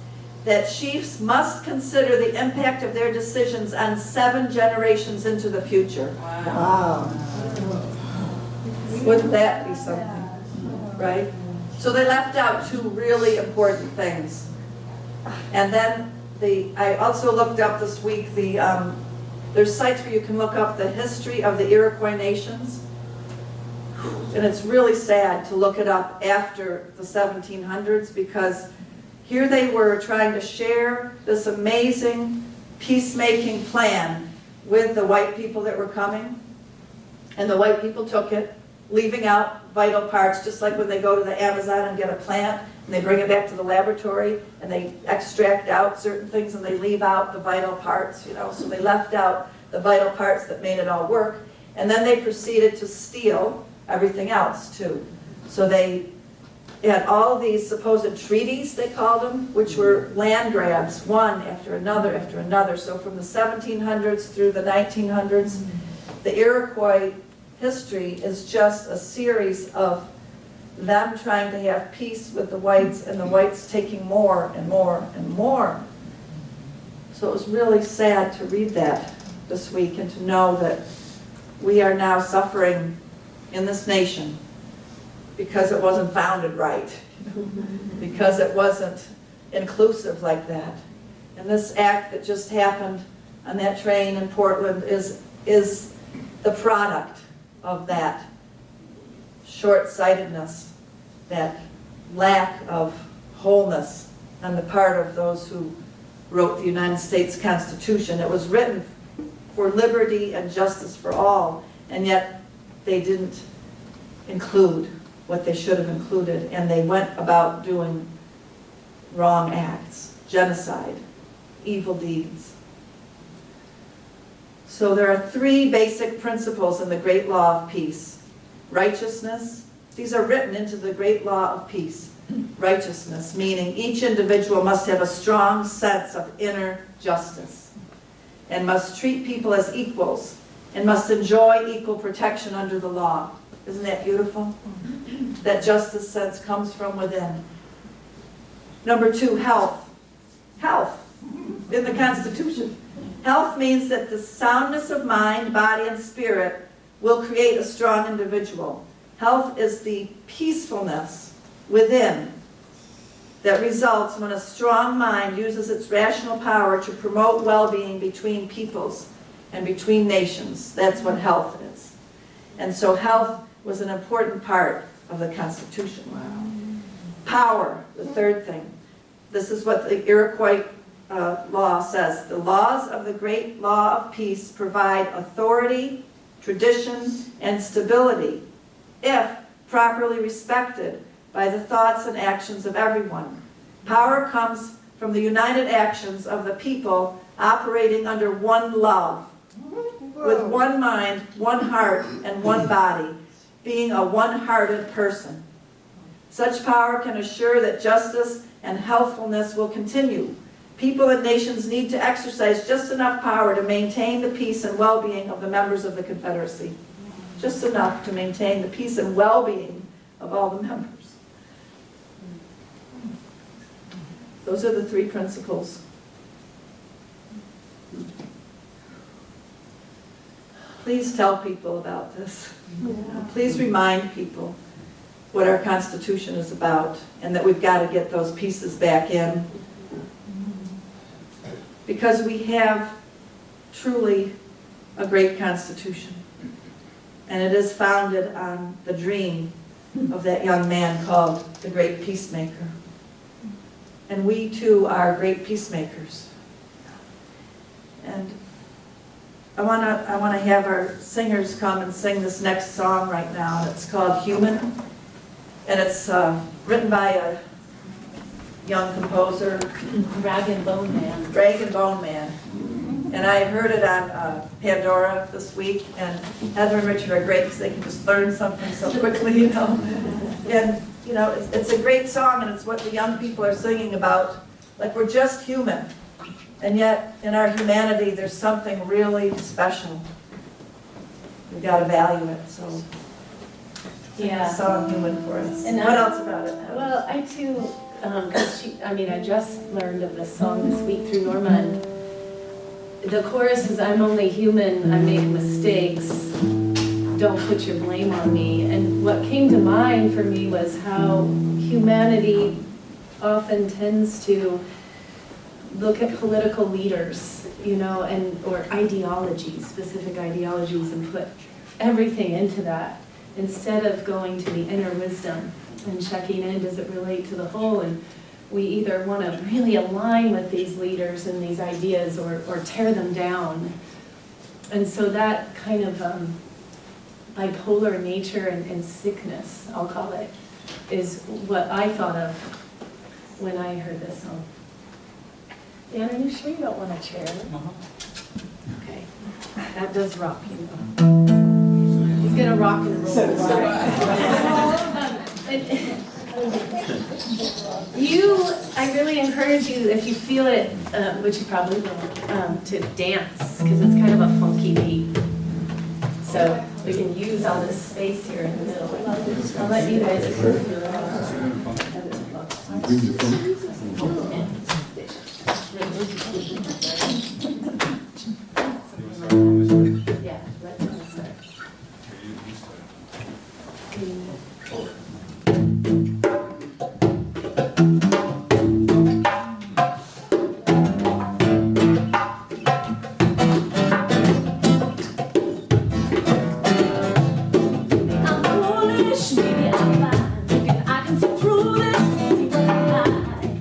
[SPEAKER 1] that chiefs must consider the impact of their decisions on 7 generations into the future.
[SPEAKER 2] Wow.
[SPEAKER 1] Wouldn't that be something? right? So they left out two really important things. And then I also looked up this week, there's sites where you can look up the history of the Iroquois nations. And it's really sad to look it up after the 1700s, because here they were trying to share this amazing peacemaking plan with the white people that were coming. And the white people took it, leaving out vital parts, just like when they go to the Amazon and get a plant, and they bring it back to the laboratory, and they extract out certain things, and they leave out the vital parts, you know. So they left out the vital parts that made it all work. And then they proceeded to steal everything else, too. So they had all these supposed treaties, they called them, which were land grabs, one after another after another. So from the 1700s through the 1900s, the Iroquois history is just a series of them trying to have peace with the whites, and the whites taking more and more and more. So it was really sad to read that this week, and to know that we are now suffering in this nation because it wasn't founded right, because it wasn't inclusive like that. And this act that just happened on that train in Portland is the product of that short-sightedness, that lack of wholeness on the part of those who wrote the United States Constitution. It was written for liberty and justice for all, and yet they didn't include what they should have included, and they went about doing wrong acts, genocide, evil deeds. So there are three basic principles in the great law of peace. Righteousness, these are written into the great law of peace. Righteousness, meaning each individual must have a strong sense of inner justice, and must treat people as equals, and must enjoy equal protection under the law. Isn't that beautiful? That justice sense comes from within. Number two, health. Health in the Constitution. Health means that the soundness of mind, body, and spirit will create a strong individual. Health is the peacefulness within that results when a strong mind uses its rational power to promote well-being between peoples and between nations. That's what health is. And so health was an important part of the Constitution. Power, the third thing. This is what the Iroquois law says. The laws of the great law of peace provide authority, tradition, and stability if properly respected by the thoughts and actions of everyone. Power comes from the united actions of the people operating under one love, with one mind, one heart, and one body, being a one-hearted person. Such power can assure that justice and healthfulness will continue. People and nations need to exercise just enough power to maintain the peace and well-being of the members of the Confederacy. Just enough to maintain the peace and well-being of all the members. Those are the three principles. Please tell people about this. Please remind people what our Constitution is about, and that we've got to get those pieces back in. Because we have truly a great Constitution. And it is founded on the dream of that young man called the Great Peacemaker. And we too are great peacemakers. And I want to have our singers come and sing this next song right now. It's called Human. And it's written by a young composer,
[SPEAKER 3] Rag and Bone Man.
[SPEAKER 1] Rag and Bone Man. And I heard it on Pandora this week, and Heather and Richard are great because they can just learn something so quickly, you know. And, you know, it's a great song, and it's what the young people are singing about. Like, we're just human. And yet, in our humanity, there's something really special. We've got to value it, so sing
[SPEAKER 3] Yeah.
[SPEAKER 1] the song Human for us.
[SPEAKER 3] And
[SPEAKER 1] what else about it?
[SPEAKER 3] Well, I too, because I just learned of this song this week through Norma, and the chorus is, I'm only human, I make mistakes. don't put your blame on me. And what came to mind for me was how humanity often tends to look at political leaders, you know, and or ideologies, specific ideologies, and put everything into that instead of going to the inner wisdom and checking in, does it relate to the whole? And we either want to really align with these leaders and these ideas or tear them down. And so that kind of bipolar nature and sickness, I'll call it, is what I thought of when I heard this song. Dan, are you sure you don't want a chair? Okay, that does rock, you know. He's gonna rock and roll. I really encourage you, if you feel it, which you probably will, to dance, because it's kind of a funky beat. So we can use all this space here in the middle. I'll let you guys. Yeah, let them start.
[SPEAKER 2] I'm foolish, maybe I'm blind. Thinking I can see through this, see what I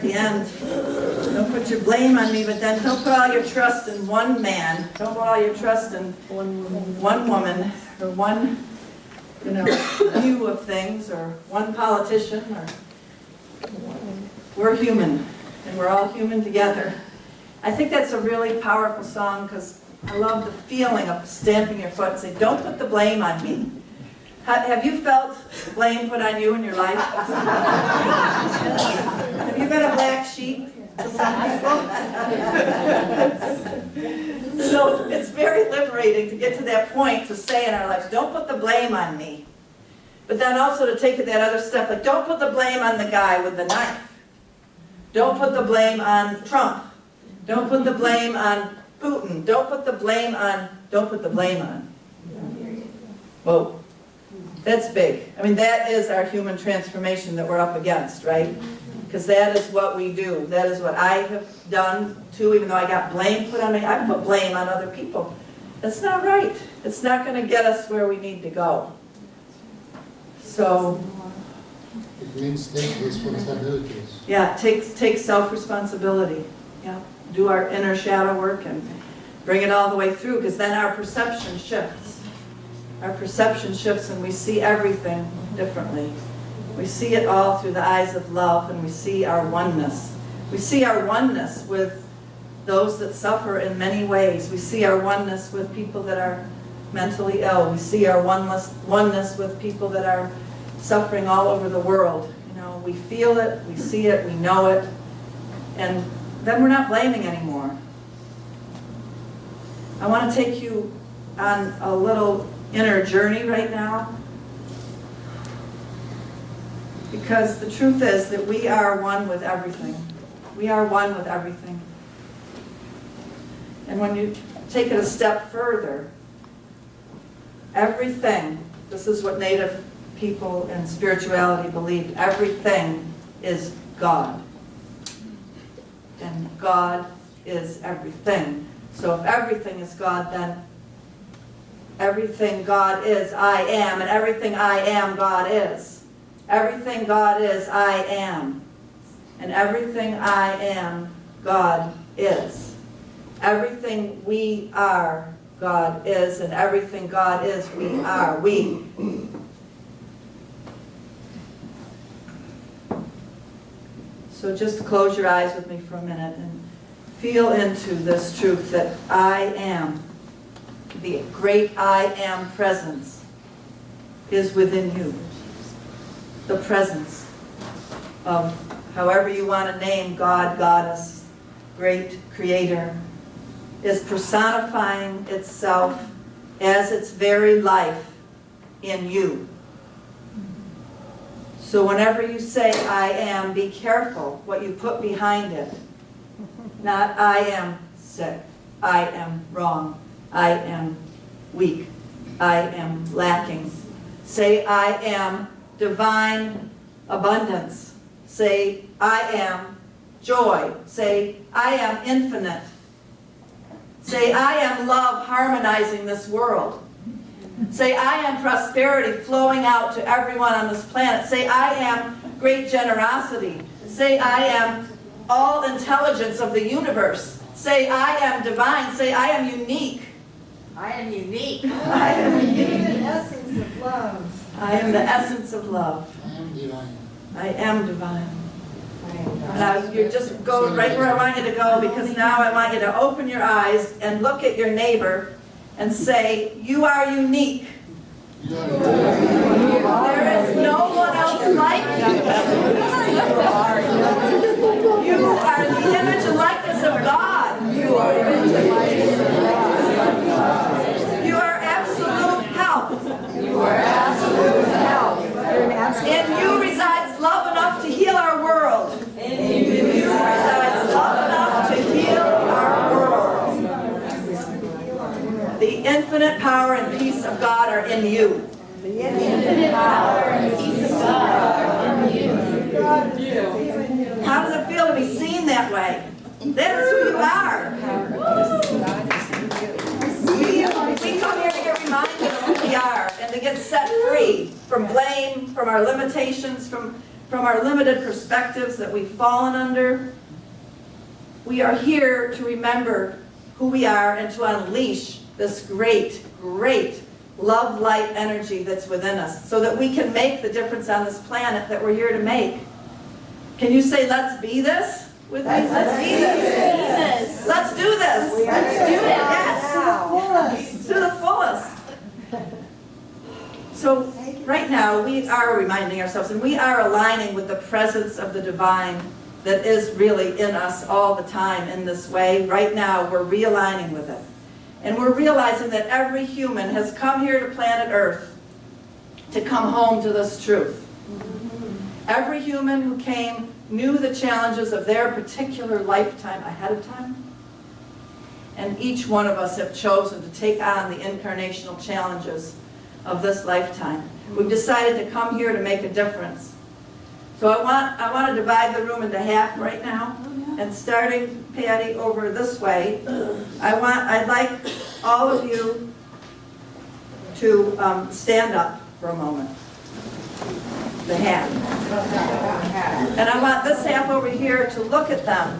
[SPEAKER 1] the end. Don't put your blame on me, but then don't put all your trust in one man. Don't put all your trust in one woman, or one, view of things, or one politician, or we're human, and we're all human together. I think that's a really powerful song because I love the feeling of stamping your foot and saying, don't put the blame on me. Have you felt blame put on you in your life? Have you been a black sheep to some people? So it's very liberating to get to that point to say in our lives, don't put the blame on me. But then also to take it that other step, like don't put the blame on the guy with the knife. Don't put the blame on Trump. Don't put the blame on Putin. Don't put the blame on. Whoa. That's big. I mean, that is our human transformation that we're up against, right? Because that is what we do. That is what I have done too, even though I got blame put on me. I put blame on other people. That's not right. It's not going to get us where we need to go. So,
[SPEAKER 5] It means take responsibilities.
[SPEAKER 1] yeah, take self-responsibility. Yeah, do our inner shadow work and bring it all the way through, because then our perception shifts. Our perception shifts and we see everything differently. We see it all through the eyes of love, and we see our oneness. We see our oneness with those that suffer in many ways. We see our oneness with people that are mentally ill. We see our oneness with people that are suffering all over the world. We feel it, we see it, we know it, and then we're not blaming anymore. I want to take you on a little inner journey right now, because the truth is that we are one with everything. We are one with everything. And when you take it a step further, everything, this is what Native people and spirituality believed, everything is God. And God is everything. So if everything is God, then everything God is, I am, and everything I am, God is. Everything God is, I am. And everything I am, God is. Everything we are, God is, and everything God is, we are. We. So just close your eyes with me for a minute and feel into this truth that I am, the great I am presence is within you. The presence of however you want to name God, Goddess, great Creator, is personifying itself as its very life in you. So whenever you say I am, be careful what you put behind it. Not I am sick, I am wrong, I am weak, I am lacking. Say I am divine abundance. Say I am joy. Say I am infinite. Say I am love harmonizing this world. Say I am prosperity flowing out to everyone on this planet. Say I am great generosity. Say I am all intelligence of the universe. Say I am divine. Say I am unique.
[SPEAKER 2] I am unique.
[SPEAKER 1] I am unique.
[SPEAKER 2] The essence of love.
[SPEAKER 1] I am the essence of love.
[SPEAKER 5] I am divine.
[SPEAKER 1] I am divine. Now you just go right where I want you to go, because now I want you to open your eyes and look at your neighbor and say, you are unique.
[SPEAKER 5] You are
[SPEAKER 1] There is no one else like you. You are the image and likeness of God. You are absolute health.
[SPEAKER 2] You are absolute health.
[SPEAKER 1] In you resides love enough to heal our world. In you resides love enough to heal our world. The infinite power and peace of God are in you.
[SPEAKER 2] The infinite power and peace of God are in you.
[SPEAKER 1] How does it feel to be seen that way? That is who you are. We come here to get reminded of who we are and to get set free from blame, from our limitations, from from our limited perspectives that we've fallen under. We are here to remember who we are and to unleash this great, great love, light, energy that's within us so that we can make the difference on this planet that we're here to make. Can you say, let's be this with me? Let's be this. Let's do this. Let's do it. Yes. To the fullest. So right now we are reminding ourselves and we are aligning with the presence of the divine that is really in us all the time in this way. Right now we're realigning with it. And we're realizing that every human has come here to planet Earth to come home to this truth. Every human who came knew the challenges of their particular lifetime ahead of time. And each one of us have chosen to take on the incarnational challenges of this lifetime. We've decided to come here to make a difference. So I want to divide the room into half right now. And starting, Patty, over this way, I'd like all of you to stand up for a moment. The half. And I want this half over here to look at them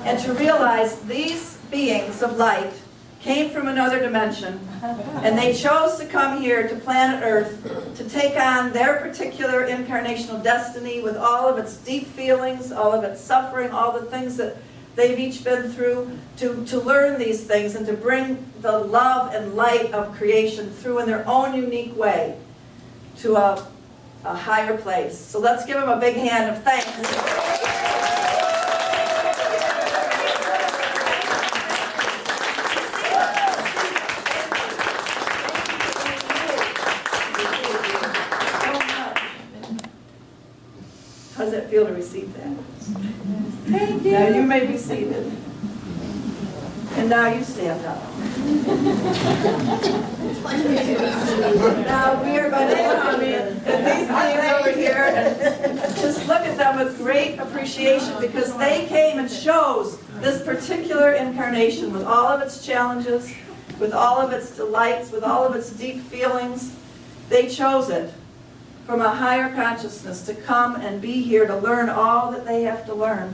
[SPEAKER 1] and to realize these beings of light came from another dimension and they chose to come here to planet Earth to take on their particular incarnational destiny with all of its deep feelings, all of its suffering, all the things that they've each been through, to learn these things and to bring the love and light of creation through in their own unique way to a higher place. So let's give them a big hand of thanks. How does it feel to receive that? Thank you. Now you may be seated. And now you stand up. Now we are going to look at these beings over here and just look at them with great appreciation because they came and chose this particular incarnation with all of its challenges, with all of its delights, with all of its deep feelings. They chose it from a higher consciousness to come and be here to learn all that they have to learn,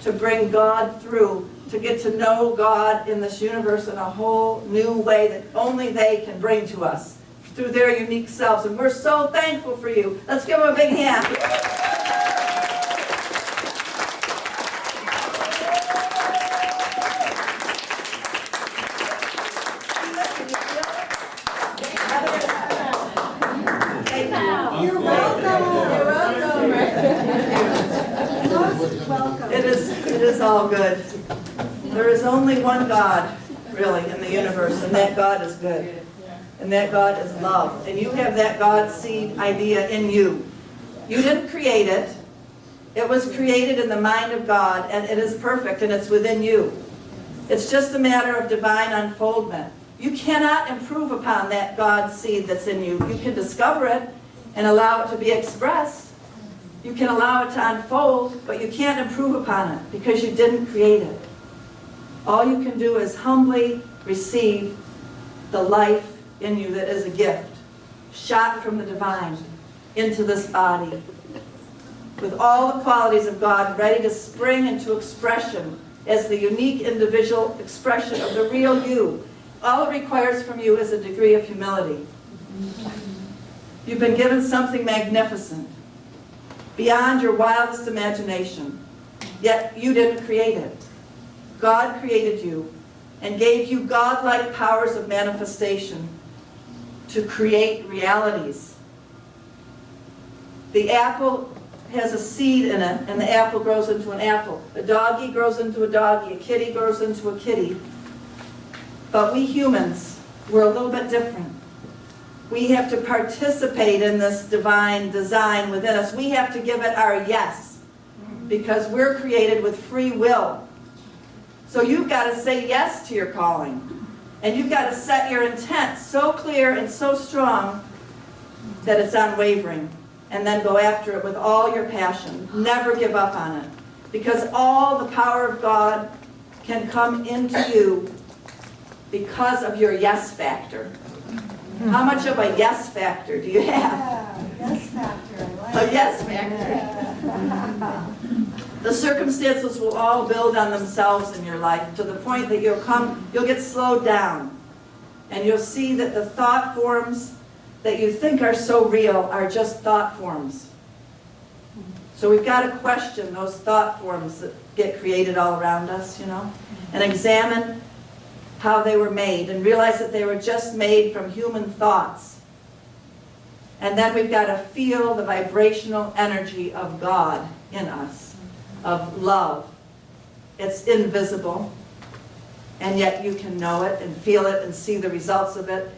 [SPEAKER 1] to bring God through, to get to know God in this universe in a whole new way that only they can bring to us through their unique selves. And we're so thankful for you. Let's give them a big hand.
[SPEAKER 2] You're welcome. Welcome.
[SPEAKER 1] It is all good. There is only one God, really, in the universe, and that God is good. And that God is love. And you have that God seed idea in you. You didn't create it. It was created in the mind of God, and it is perfect, and it's within you. It's just a matter of divine unfoldment. You cannot improve upon that God seed that's in you. You can discover it and allow it to be expressed. You can allow it to unfold, but you can't improve upon it because you didn't create it. All you can do is humbly receive the life in you that is a gift, shot from the divine into this body, with all the qualities of God ready to spring into expression as the unique individual expression of the real you. All it requires from you is a degree of humility. You've been given something magnificent, beyond your wildest imagination, yet you didn't create it. God created you and gave you godlike powers of manifestation to create realities. The apple has a seed in it, and the apple grows into an apple. A doggy grows into a doggy. A kitty grows into a kitty. But we humans, we're a little bit different. We have to participate in this divine design within us. We have to give it our yes, because we're created with free will. So you've got to say yes to your calling. And you've got to set your intent so clear and so strong that it's unwavering. And then go after it with all your passion. Never give up on it. Because all the power of God can come into you because of your yes factor. How much of a yes factor do you have?
[SPEAKER 2] Yeah, yes factor. I like
[SPEAKER 1] A yes factor. The circumstances will all build on themselves in your life to the point that you'll get slowed down. And you'll see that the thought forms that you think are so real are just thought forms. So we've got to question those thought forms that get created all around us, and examine how they were made and realize that they were just made from human thoughts. And then we've got to feel the vibrational energy of God in us, of love. It's invisible, and yet you can know it and feel it and see the results of it.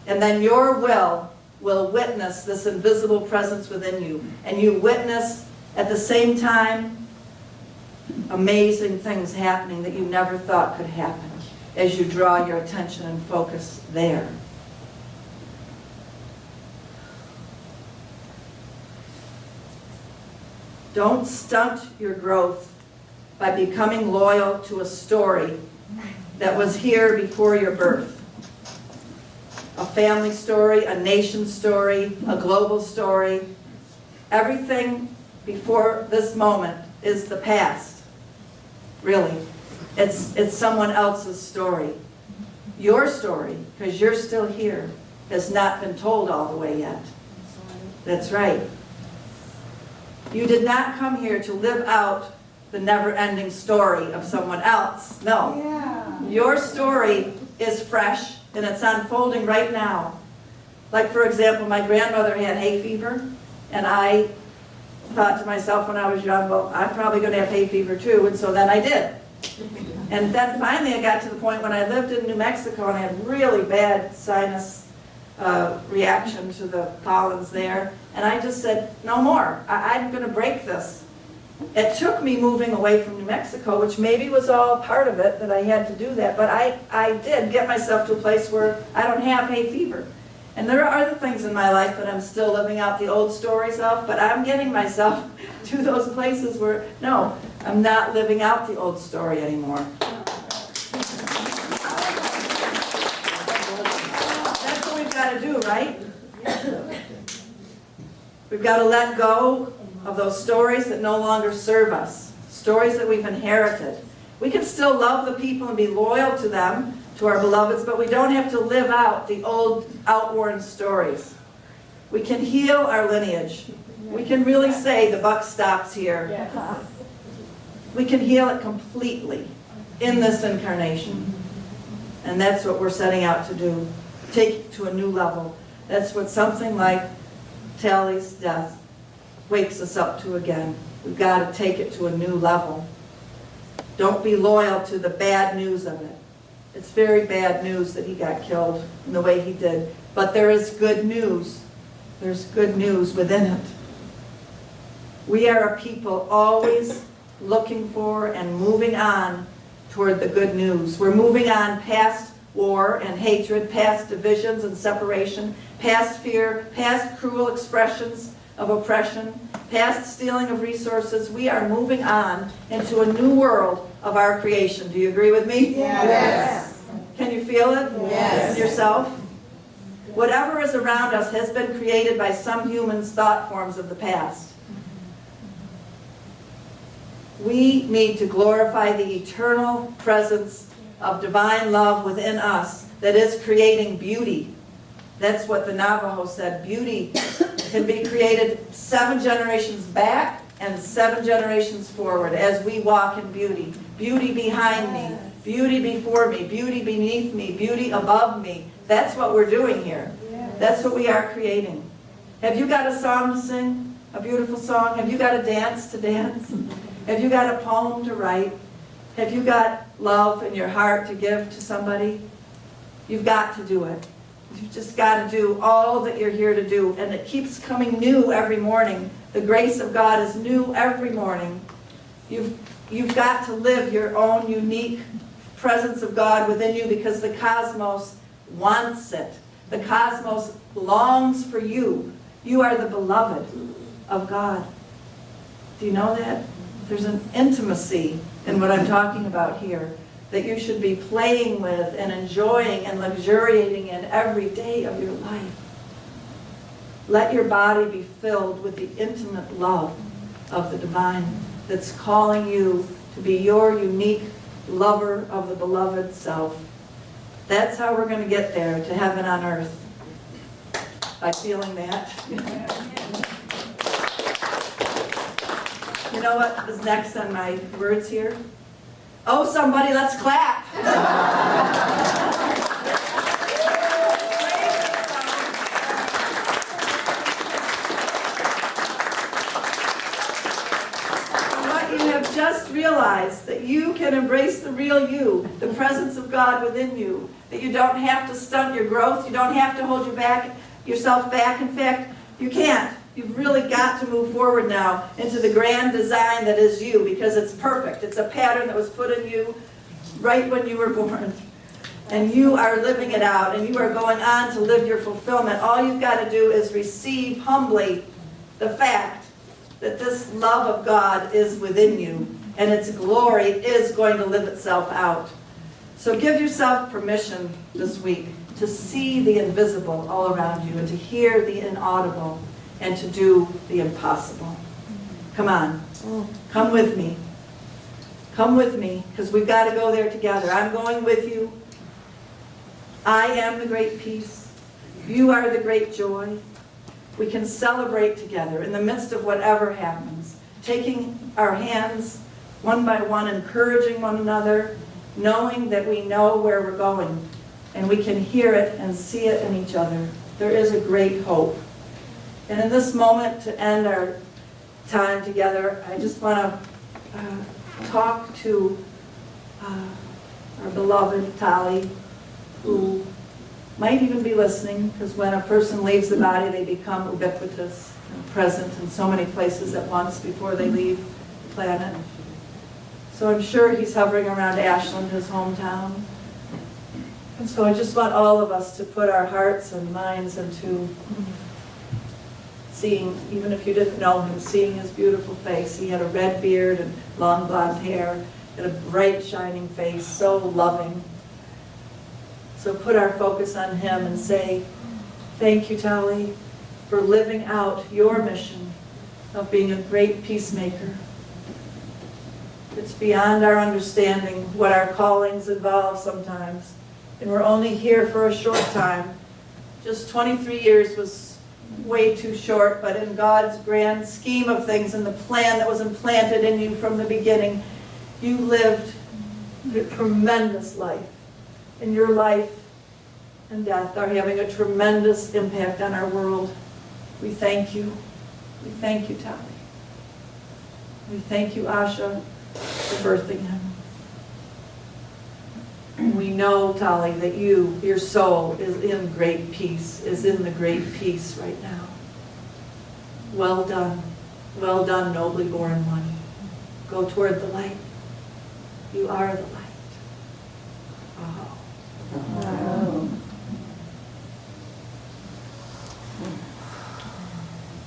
[SPEAKER 1] And then your will witness this invisible presence within you. And you witness at the same time amazing things happening that you never thought could happen as you draw your attention and focus there. Don't stunt your growth by becoming loyal to a story that was here before your birth. A family story, a nation story, a global story. Everything before this moment is the past. Really. It's someone else's story. Your story, because you're still here, has not been told all the way yet. That's right. You did not come here to live out the never-ending story of someone else. No.
[SPEAKER 2] Yeah.
[SPEAKER 1] Your story is fresh, and it's unfolding right now. Like, for example, my grandmother had hay fever, and I thought to myself when I was young, well, I'm probably going to have hay fever too, and so then I did. And then finally I got to the point when I lived in New Mexico and I had really bad sinus reaction to the pollens there, and I just said, no more. I'm going to break this. It took me moving away from New Mexico, which maybe was all part of it, that I had to do that, but I did get myself to a place where I don't have hay fever. And there are other things in my life that I'm still living out the old stories of, but I'm getting myself to those places where, no, I'm not living out the old story anymore. That's what we've got to do, right? We've got to let go of those stories that no longer serve us, stories that we've inherited. We can still love the people and be loyal to them, to our beloveds, but we don't have to live out the old outworn stories. We can heal our lineage. We can really say the buck stops here. We can heal it completely in this incarnation. And that's what we're setting out to do. Take it to a new level. That's what something like Tally's death wakes us up to again. We've got to take it to a new level. Don't be loyal to the bad news of it. It's very bad news that he got killed in the way he did. But there is good news. There's good news within it. We are a people always looking for and moving on toward the good news. We're moving on past war and hatred, past divisions and separation, past fear, past cruel expressions of oppression, past stealing of resources. We are moving on into a new world of our creation. Do you agree with me?
[SPEAKER 2] Yes.
[SPEAKER 1] Can you feel it?
[SPEAKER 2] Yes.
[SPEAKER 1] Yourself? Whatever is around us has been created by some human's thought forms of the past. We need to glorify the eternal presence of divine love within us that is creating beauty. That's what the Navajo said. Beauty can be created 7 generations back and 7 generations forward as we walk in beauty. Beauty behind me, beauty before me, beauty beneath me, beauty above me. That's what we're doing here. That's what we are creating. Have you got a song to sing? A beautiful song? Have you got a dance to dance? Have you got a poem to write? Have you got love in your heart to give to somebody? You've got to do it. You've just got to do all that you're here to do. And it keeps coming new every morning. The grace of God is new every morning. You've got to live your own unique presence of God within you because the cosmos wants it. The cosmos longs for you. You are the beloved of God. Do you know that? There's an intimacy in what I'm talking about here that you should be playing with and enjoying and luxuriating in every day of your life. Let your body be filled with the intimate love of the divine that's calling you to be your unique lover of the beloved self. That's how we're going to get there, to heaven on earth. By feeling that. You know what is next on my words here? Oh, somebody, let's clap. What you have just realized, that you can embrace the real you, the presence of God within you, that you don't have to stunt your growth, you don't have to hold yourself back. In fact, you can't. You've really got to move forward now into the grand design that is you, because it's perfect. It's a pattern that was put in you right when you were born. And you are living it out, and you are going on to live your fulfillment. All you've got to do is receive humbly the fact that this love of God is within you, and its glory is going to live itself out. So give yourself permission this week to see the invisible all around you, and to hear the inaudible, and to do the impossible. Come on. Come with me. Come with me, because we've got to go there together. I'm going with you. I am the great peace. You are the great joy. We can celebrate together in the midst of whatever happens, taking our hands one by one, encouraging one another, knowing that we know where we're going, and we can hear it and see it in each other. There is a great hope. And in this moment, to end our time together, I just want to talk to our beloved Tali, who might even be listening, because when a person leaves the body, they become ubiquitous and present in so many places at once before they leave the planet. So I'm sure he's hovering around Ashland, his hometown. And so I just want all of us to put our hearts and minds into seeing, even if you didn't know him, seeing his beautiful face. He had a red beard and long blonde hair and a bright shining face, so loving. So put our focus on him and say, thank you, Tali, for living out your mission of being a great peacemaker. It's beyond our understanding what our callings involve sometimes. And we're only here for a short time. Just 23 years was way too short, but in God's grand scheme of things and the plan that was implanted in you from the beginning, you lived a tremendous life. And your life and death are having a tremendous impact on our world. We thank you. We thank you, Tali. We thank you, Asha, for birthing him. And we know, Tali, that your soul is in great peace, is in the great peace right now. Well done, nobly born one. Go toward the light. You are the light.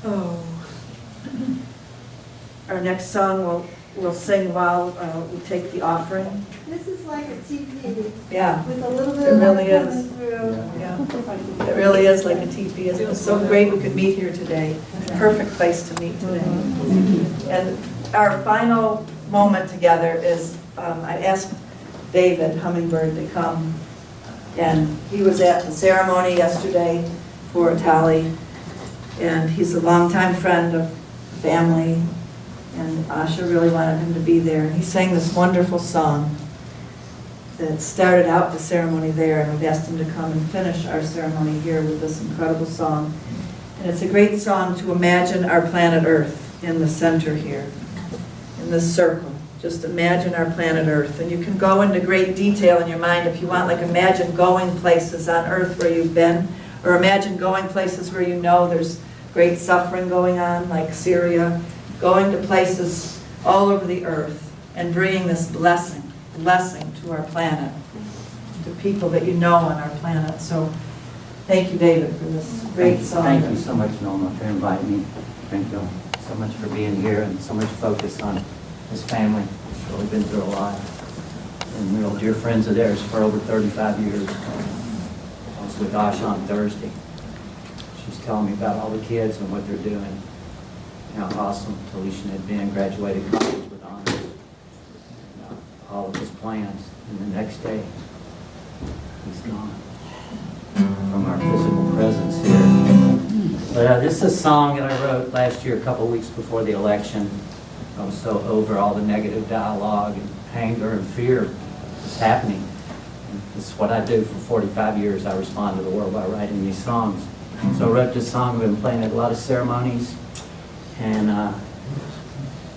[SPEAKER 1] Oh. Our next song we'll sing while we take the offering.
[SPEAKER 2] This is like a teepee.
[SPEAKER 1] Yeah.
[SPEAKER 2] With a little
[SPEAKER 1] It
[SPEAKER 2] bit of
[SPEAKER 1] really
[SPEAKER 2] light
[SPEAKER 1] is.
[SPEAKER 2] coming through.
[SPEAKER 1] Yeah. It really is like a teepee. It's so great we could meet here today. Perfect place to meet today. And our final moment together is, I asked David Hummingbird to come, and he was at the ceremony yesterday for Tali, and he's a longtime friend of the family, and Asha really wanted him to be there. He sang this wonderful song that started out the ceremony there, and we've asked him to come and finish our ceremony here with this incredible song. And it's a great song to imagine our planet Earth in the center here, in this circle. Just imagine our planet Earth. And you can go into great detail in your mind if you want, like imagine going places on Earth where you've been, or imagine going places where you know there's great suffering going on, like Syria, going to places all over the earth and bringing this blessing to our planet, to people that you know on our planet. So thank you, David, for this great song.
[SPEAKER 6] Thank you so much, Norma, for inviting me. Thank you so much for being here and so much focus on his family. He's really been through a lot. And real dear friends of theirs for over 35 years. I was with Asha on Thursday. She was telling me about all the kids and what they're doing, how awesome Talisha had been, graduated college with honors, all of his plans, and the next day, he's gone from our physical presence here. But this is a song that I wrote last year, a couple weeks before the election. I was so over all the negative dialogue and anger and fear that's happening. And this is what I do for 45 years. I respond to the world by writing these songs. So I wrote this song. I've been playing at a lot of ceremonies. And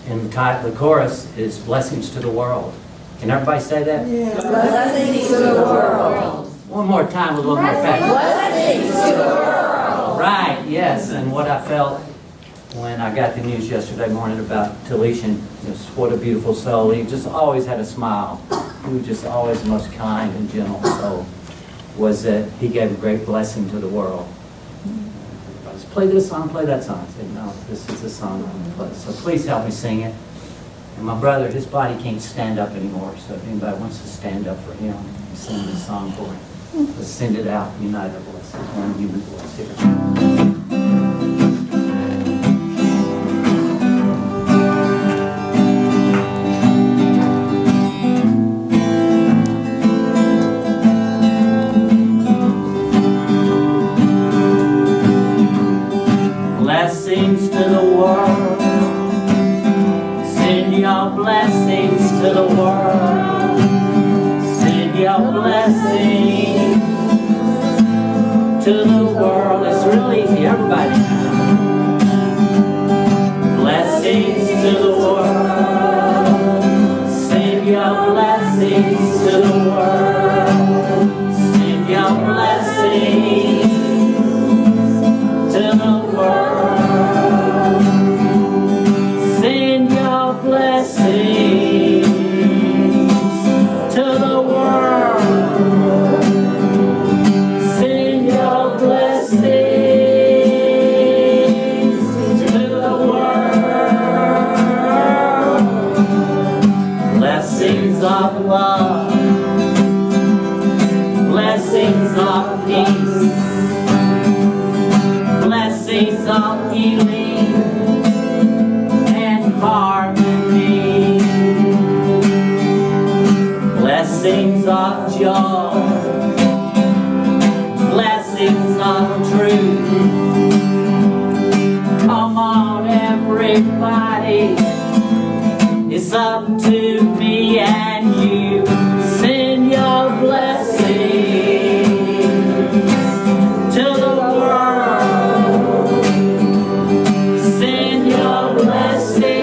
[SPEAKER 6] the chorus is Blessings to the World. Can everybody say that?
[SPEAKER 1] Yeah. Blessings to the world.
[SPEAKER 6] One more time, a little more fast.
[SPEAKER 1] Blessings to the world.
[SPEAKER 6] Right, yes. And what I felt when I got the news yesterday morning about Talisha, just what a beautiful soul. He just always had a smile. He was just always the most kind and gentle soul. Was that he gave a great blessing to the world. Let's play this song, play that song. I said, no, this is the song I'm going to play. So please help me sing it. And my brother, his body can't stand up anymore, so if anybody wants to stand up for him, sing this song for him. Let's send it out, unite our voices, one human voice here. Blessings to the world. Send your blessings to the world. Send your blessings to the world. It's real easy, everybody. Blessings to the world. Send your blessings to the world. Send your blessings to the world. Send your blessings to the world. Send your blessings to the world. Blessings of love. Blessings of peace. Blessings of healing and harmony. Blessings of joy. Blessings of truth. Come on, everybody. It's up to me and you. Send your blessings to the world. Send your blessings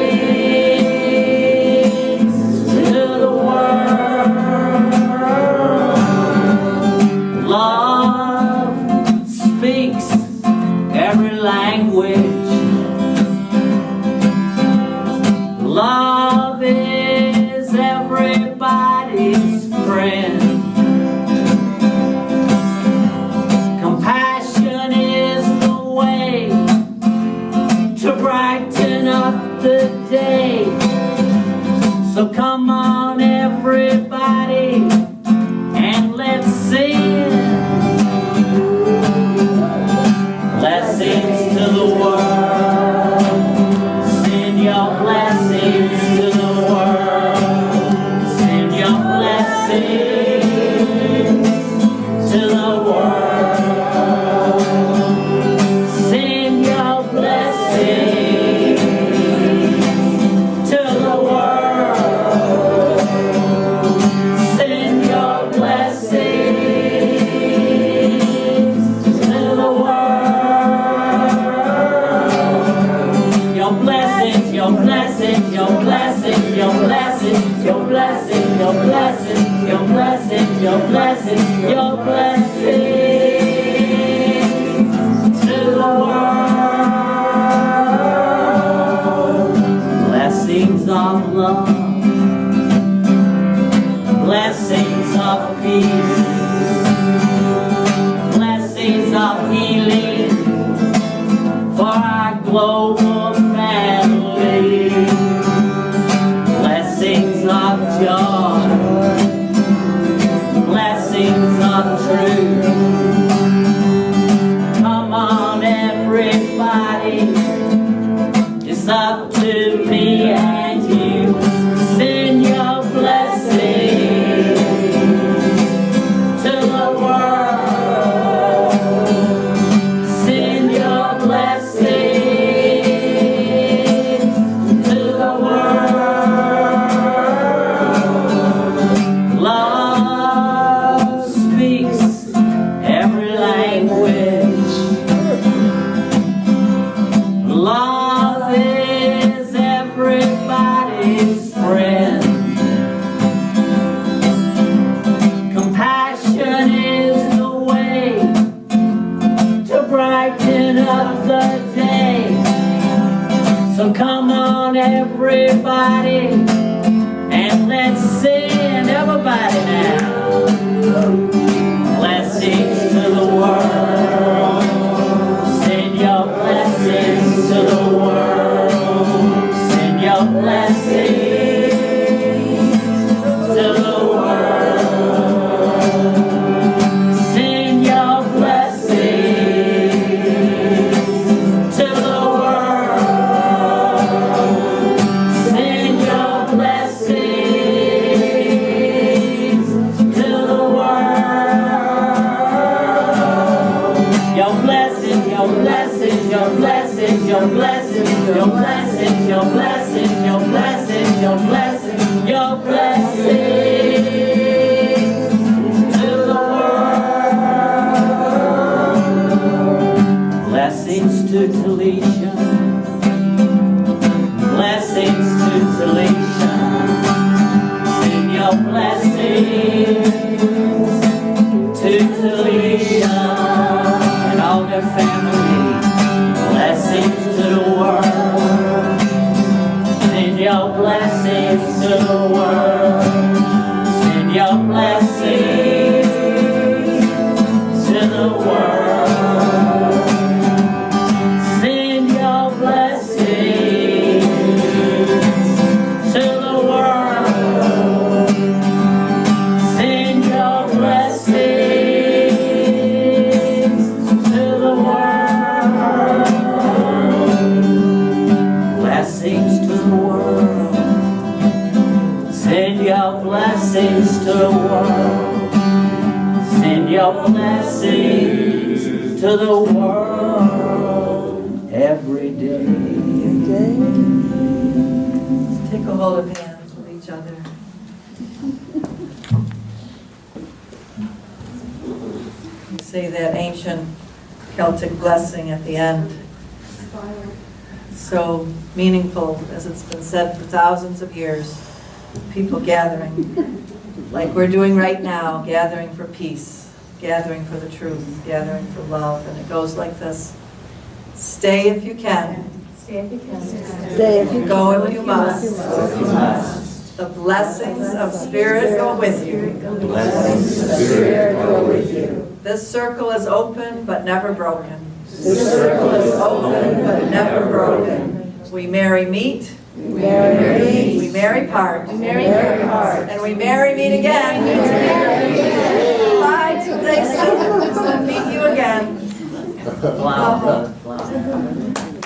[SPEAKER 6] to the world. Love speaks every language. Love is everybody's friend. Compassion is the way to brighten up the day. So come on, everybody, and let's sing. Blessings to the world. Send your blessings to the world. Send your blessings to the world. Send your blessings to the world. Send your blessings to the world. Your blessings, your blessings, your blessings, your blessings, your blessings, your blessings, your blessings, your blessings, your blessings to the world. Blessings of love. Blessings of peace. Blessings of healing for our global family. Blessings of joy. Blessings of truth. Come on, everybody, and let's sing everybody now. Blessings to the world. Send your blessings to the world. Send your blessings to the world. Send your blessings to the world. Send your blessings to the world. Your blessings, your blessings, your blessings, your blessings, your blessings, your blessings, your blessings, your blessings, your blessings to the world. Blessings to Talisha. Blessings to Talisha. Send your blessings to Talisha and all their family. Blessings to the world. Send your blessings to the world. Send your blessings to the world. Send your blessings to the world. Send your blessings to the world. Blessings to the world. Send your blessings to the world. Send your blessings to the world every day.
[SPEAKER 1] Take a hold of hands with each other. You say that ancient Celtic blessing at the end. So meaningful, as it's been said for thousands of years. People gathering, like we're doing right now, gathering for peace, gathering for the truth, gathering for love. And it goes like this. Stay if you can.
[SPEAKER 3] Stay if you can.
[SPEAKER 4] Stay if you
[SPEAKER 1] Go if you must. The blessings of Spirit go with you.
[SPEAKER 6] Blessings of
[SPEAKER 4] Spirit go with you.
[SPEAKER 1] This circle is open but never broken.
[SPEAKER 4] This circle is open but never broken.
[SPEAKER 1] We marry meet.
[SPEAKER 4] We marry meet.
[SPEAKER 1] We marry part.
[SPEAKER 4] We marry heart.
[SPEAKER 1] And we marry meet again. Bye till they meet you again.
[SPEAKER 6] Flower, flower.